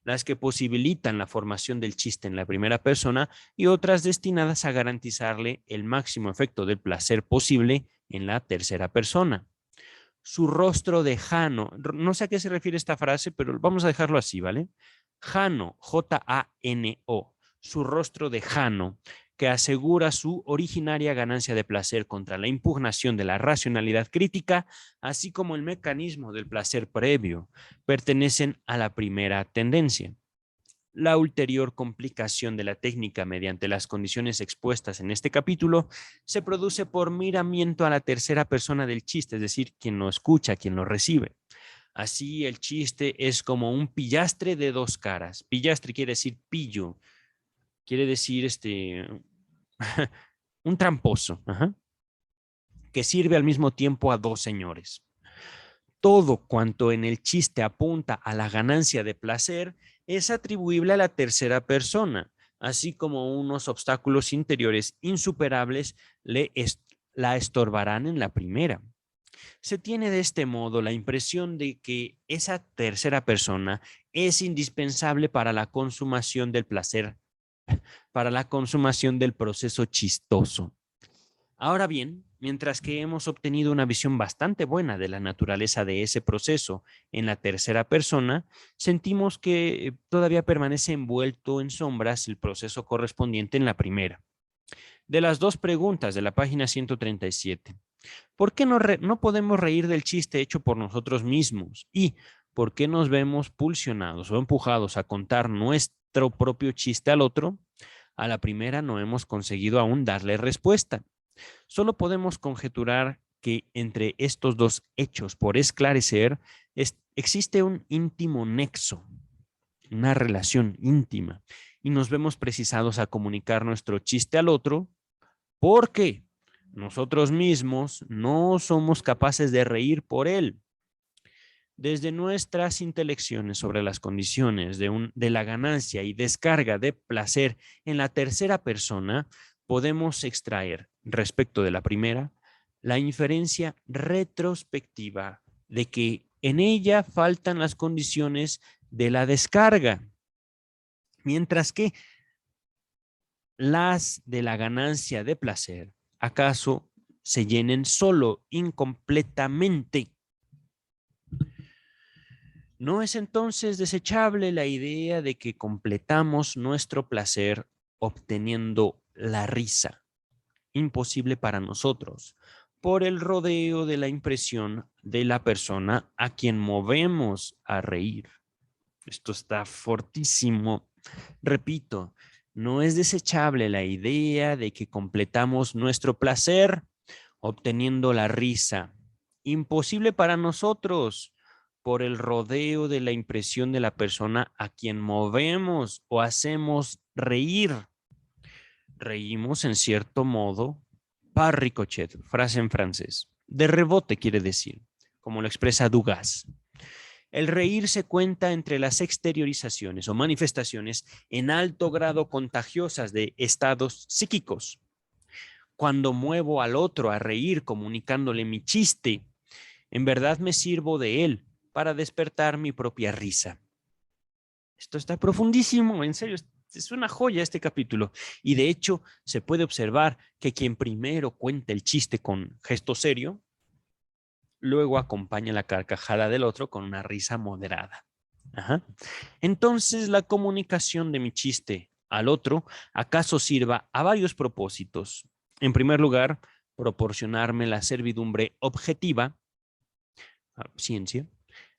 las que posibilitan la formación del chiste en la primera persona y otras destinadas a garantizarle el máximo efecto del placer posible en la tercera persona. Su rostro de Jano, no sé a qué se refiere esta frase, pero vamos a dejarlo así, ¿vale? Jano, Jano, su rostro de Jano, que asegura su originaria ganancia de placer contra la impugnación de la racionalidad crítica, así como el mecanismo del placer previo, pertenecen a la primera tendencia. La ulterior complicación de la técnica mediante las condiciones expuestas en este capítulo se produce por miramiento a la tercera persona del chiste, es decir, quien lo escucha, quien lo recibe. Así el chiste es como un pillastre de dos caras. Pillastre quiere decir pillo, quiere decir un tramposo, que sirve al mismo tiempo a dos señores. Todo cuanto en el chiste apunta a la ganancia de placer es atribuible a la tercera persona, así como unos obstáculos interiores insuperables la estorbarán en la primera. Se tiene de este modo la impresión de que esa tercera persona es indispensable para la consumación del placer, para la consumación del proceso chistoso. Ahora bien, mientras que hemos obtenido una visión bastante buena de la naturaleza de ese proceso en la tercera persona, sentimos que todavía permanece envuelto en sombras el proceso correspondiente en la primera. De las dos preguntas de la página 137, ¿por qué no podemos reír del chiste hecho por nosotros mismos? ¿Y por qué nos vemos pulsionados o empujados a contar nuestro propio chiste al otro? A la primera no hemos conseguido aún darle respuesta. Solo podemos conjeturar que entre estos dos hechos por esclarecer existe un íntimo nexo, una relación íntima, y nos vemos precisados a comunicar nuestro chiste al otro porque nosotros mismos no somos capaces de reír por él. Desde nuestras intelecciones sobre las condiciones de la ganancia y descarga de placer en la tercera persona, podemos extraer, respecto de la primera, la inferencia retrospectiva de que en ella faltan las condiciones de la descarga, mientras que las de la ganancia de placer, acaso se llenen solo incompletamente. ¿No es entonces desechable la idea de que completamos nuestro placer obteniendo la risa? Imposible para nosotros, por el rodeo de la impresión de la persona a quien movemos a reír. Esto está fortísimo. Repito, no es desechable la idea de que completamos nuestro placer obteniendo la risa. Imposible para nosotros por el rodeo de la impresión de la persona a quien movemos o hacemos reír. Reímos en cierto modo par ricochet, frase en francés. De rebote quiere decir, como lo expresa Dugas. El reír se cuenta entre las exteriorizaciones o manifestaciones en alto grado contagiosas de estados psíquicos. Cuando muevo al otro a reír comunicándole mi chiste, en verdad me sirvo de él para despertar mi propia risa. Esto está profundísimo, en serio, es una joya este capítulo. Y de hecho, se puede observar que quien primero cuenta el chiste con gesto serio, luego acompaña la carcajada del otro con una risa moderada. Ajá. Entonces, la comunicación de mi chiste al otro acaso sirva a varios propósitos. En primer lugar, proporcionarme la servidumbre objetiva, ciencia,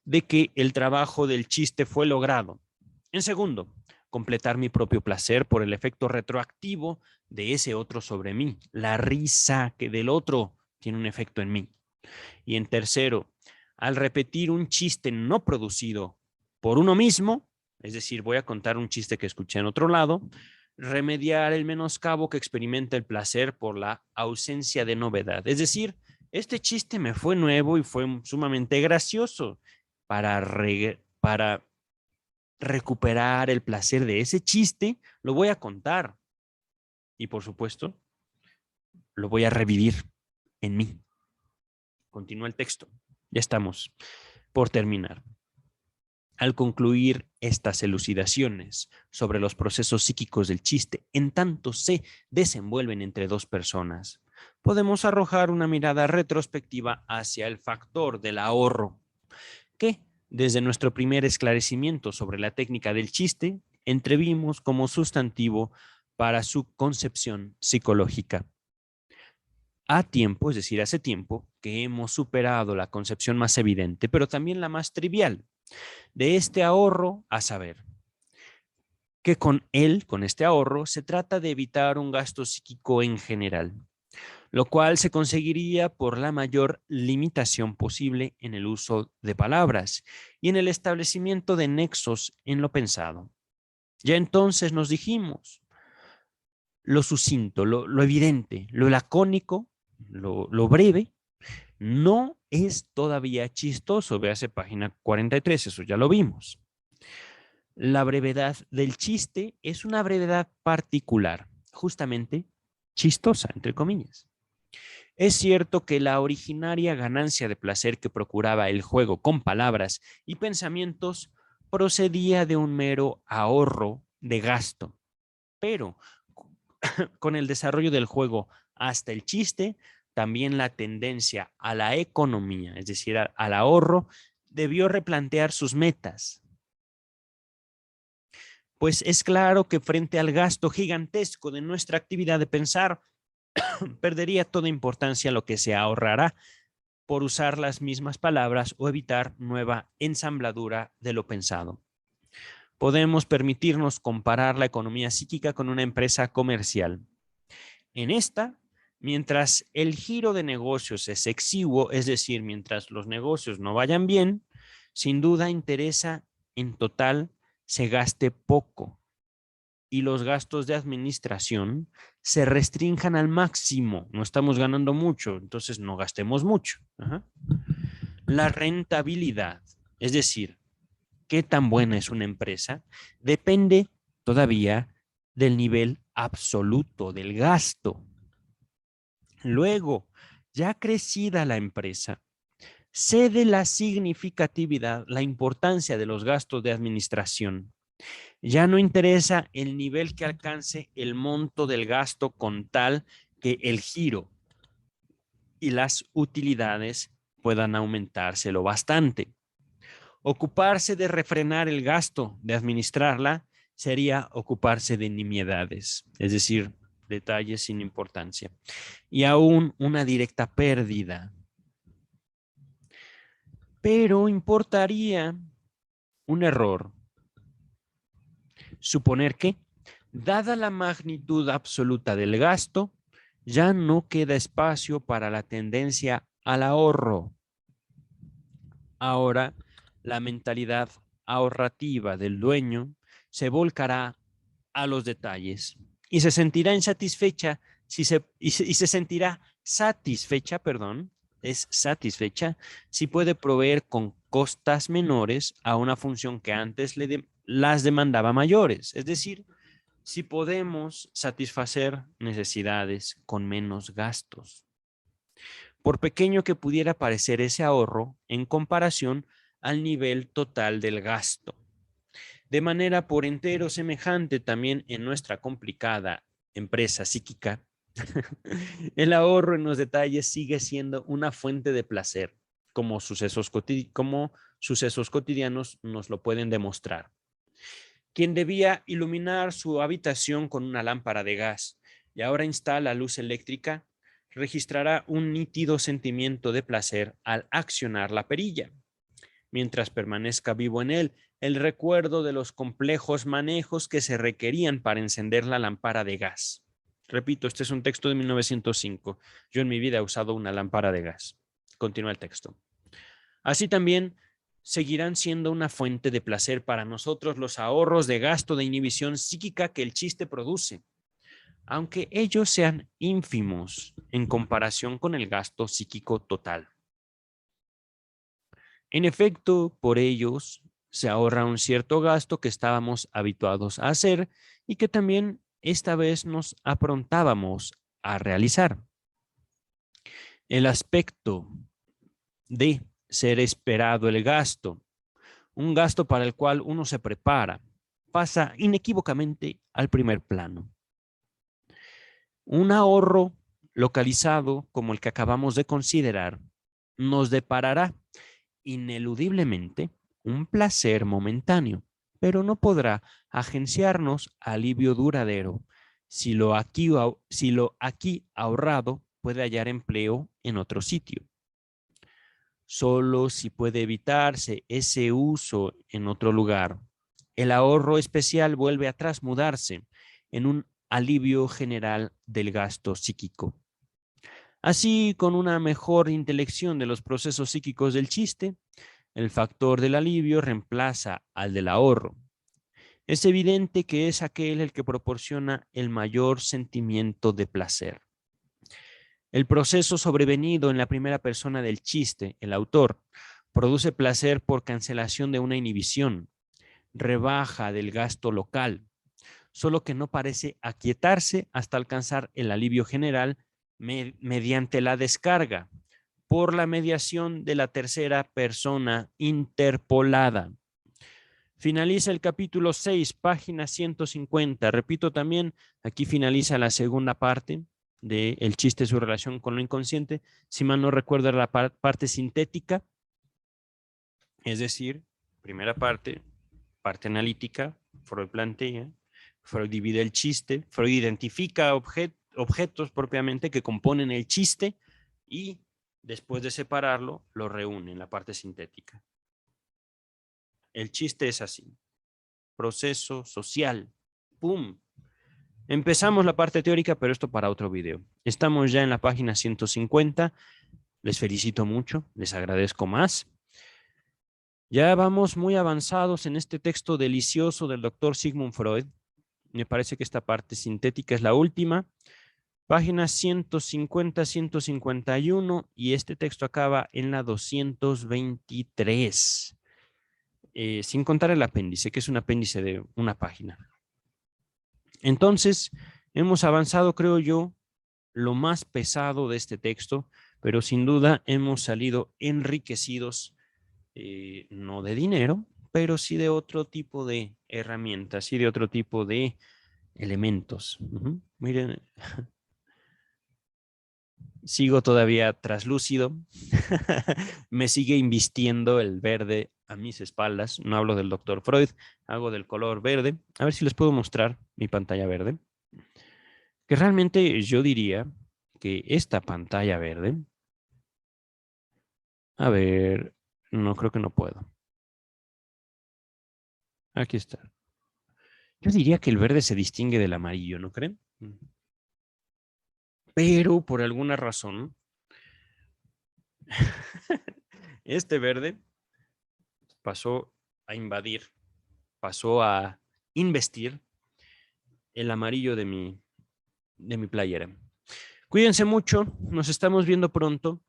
de que el trabajo del chiste fue logrado. En segundo, completar mi propio placer por el efecto retroactivo de ese otro sobre mí. La risa que del otro tiene un efecto en mí. Y en tercero, al repetir un chiste no producido por uno mismo, es decir, voy a contar un chiste que escuché en otro lado, remediar el menoscabo que experimenta el placer por la ausencia de novedad. Es decir, este chiste me fue nuevo y fue sumamente gracioso. Para recuperar el placer de ese chiste, lo voy a contar. Y por supuesto, lo voy a revivir en mí. Continúa el texto. Ya estamos por terminar. Al concluir estas elucidaciones sobre los procesos psíquicos del chiste, en tanto se desenvuelven entre dos personas, podemos arrojar una mirada retrospectiva hacia el factor del ahorro, que, desde nuestro primer esclarecimiento sobre la técnica del chiste, entrevimos como sustantivo para su concepción psicológica. A tiempo, es decir, hace tiempo, que hemos superado la concepción más evidente, pero también la más trivial, de este ahorro, a saber, que con este ahorro, se trata de evitar un gasto psíquico en general, lo cual se conseguiría por la mayor limitación posible en el uso de palabras y en el establecimiento de nexos en lo pensado. Ya entonces nos dijimos lo sucinto, lo evidente, lo lacónico, lo breve, no es todavía chistoso. Véase página 43, eso ya lo vimos. La brevedad del chiste es una brevedad particular, justamente chistosa, entre comillas. Es cierto que la originaria ganancia de placer que procuraba el juego con palabras y pensamientos procedía de un mero ahorro de gasto, pero con el desarrollo del juego hasta el chiste, también la tendencia a la economía, es decir, al ahorro, debió replantear sus metas. Pues es claro que frente al gasto gigantesco de nuestra actividad de pensar, perdería toda importancia lo que se ahorrará por usar las mismas palabras o evitar nueva ensambladura de lo pensado. Podemos permitirnos comparar la economía psíquica con una empresa comercial. En esta, mientras el giro de negocios es exiguo, es decir, mientras los negocios no vayan bien, sin duda interesa en total se gaste poco y los gastos de administración se restrinjan al máximo. No estamos ganando mucho, entonces no gastemos mucho. Ajá. La rentabilidad, es decir, qué tan buena es una empresa, depende todavía del nivel absoluto del gasto. Luego, ya crecida la empresa, cede la significatividad, la importancia de los gastos de administración. Ya no interesa el nivel que alcance el monto del gasto con tal que el giro y las utilidades puedan aumentárselo bastante. Ocuparse de refrenar el gasto, de administrarla, sería ocuparse de nimiedades, es decir, detalles sin importancia. Y aún una directa pérdida. Pero importaría un error suponer que, dada la magnitud absoluta del gasto, ya no queda espacio para la tendencia al ahorro. Ahora, la mentalidad ahorrativa del dueño se volcará a los detalles y se sentirá insatisfecha y se sentirá satisfecha, perdón, es satisfecha si puede proveer con costas menores a una función que antes las demandaba mayores. Es decir, si podemos satisfacer necesidades con menos gastos. Por pequeño que pudiera parecer ese ahorro en comparación al nivel total del gasto. De manera por entero semejante también en nuestra complicada empresa psíquica, el ahorro en los detalles sigue siendo una fuente de placer, como sucesos cotidianos nos lo pueden demostrar. Quien debía iluminar su habitación con una lámpara de gas y ahora instala luz eléctrica, registrará un nítido sentimiento de placer al accionar la perilla. Mientras permanezca vivo en él el recuerdo de los complejos manejos que se requerían para encender la lámpara de gas. Repito, este es un texto de 1905. Yo en mi vida he usado una lámpara de gas. Continúa el texto. Así también seguirán siendo una fuente de placer para nosotros los ahorros de gasto de inhibición psíquica que el chiste produce, aunque ellos sean ínfimos en comparación con el gasto psíquico total. En efecto, por ellos se ahorra un cierto gasto que estábamos habituados a hacer y que también esta vez nos aprontábamos a realizar. El aspecto de ser esperado el gasto, un gasto para el cual uno se prepara, pasa inequívocamente al primer plano. Un ahorro localizado como el que acabamos de considerar nos deparará ineludiblemente un placer momentáneo, pero no podrá agenciarnos alivio duradero si lo aquí ahorrado puede hallar empleo en otro sitio. Solo si puede evitarse ese uso en otro lugar, el ahorro especial vuelve a transmudarse en un alivio general del gasto psíquico. Así, con una mejor intelección de los procesos psíquicos del chiste, el factor del alivio reemplaza al del ahorro. Es evidente que es aquel el que proporciona el mayor sentimiento de placer. El proceso sobrevenido en la primera persona del chiste, el autor, produce placer por cancelación de una inhibición, rebaja del gasto local, solo que no parece aquietarse hasta alcanzar el alivio general mediante la descarga, por la mediación de la tercera persona interpolada. Finaliza el capítulo 6, página 150. Repito también, aquí finaliza la segunda parte de El chiste, su relación con lo inconsciente. Si mal no recuerdo, la parte sintética, es decir, primera parte, parte analítica, Freud plantea, Freud divide el chiste, Freud identifica objetos propiamente que componen el chiste y después de separarlo, lo reúne en la parte sintética. El chiste es así. Proceso social. ¡Pum! Empezamos la parte teórica, pero esto para otro video. Estamos ya en la página 150. Les felicito mucho, les agradezco más. Ya vamos muy avanzados en este texto delicioso del doctor Sigmund Freud. Me parece que esta parte sintética es la última. Páginas 150, 151 y este texto acaba en la 223. Sin contar el apéndice, que es un apéndice de una página. Entonces, hemos avanzado, creo yo, lo más pesado de este texto, pero sin duda hemos salido enriquecidos, no de dinero, pero sí de otro tipo de herramientas, sí de otro tipo de elementos. Miren, sigo todavía traslúcido, me sigue invistiendo el verde a mis espaldas, no hablo del doctor Freud, hago del color verde. A ver si les puedo mostrar mi pantalla verde. que realmente yo diría que esta pantalla verde, a ver, no creo que no puedo. Aquí está. Yo diría que el verde se distingue del amarillo, ¿no creen? Pero por alguna razón, este verde pasó a invadir, pasó a investir el amarillo de mi playera. Cuídense mucho, nos estamos viendo pronto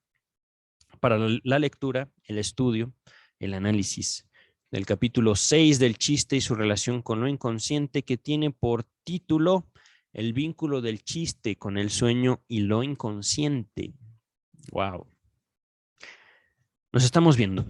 para la lectura, el estudio, el análisis del capítulo 6 del chiste y su relación con lo inconsciente, que tiene por título El vínculo del chiste con el sueño y lo inconsciente. Wow. Nos estamos viendo.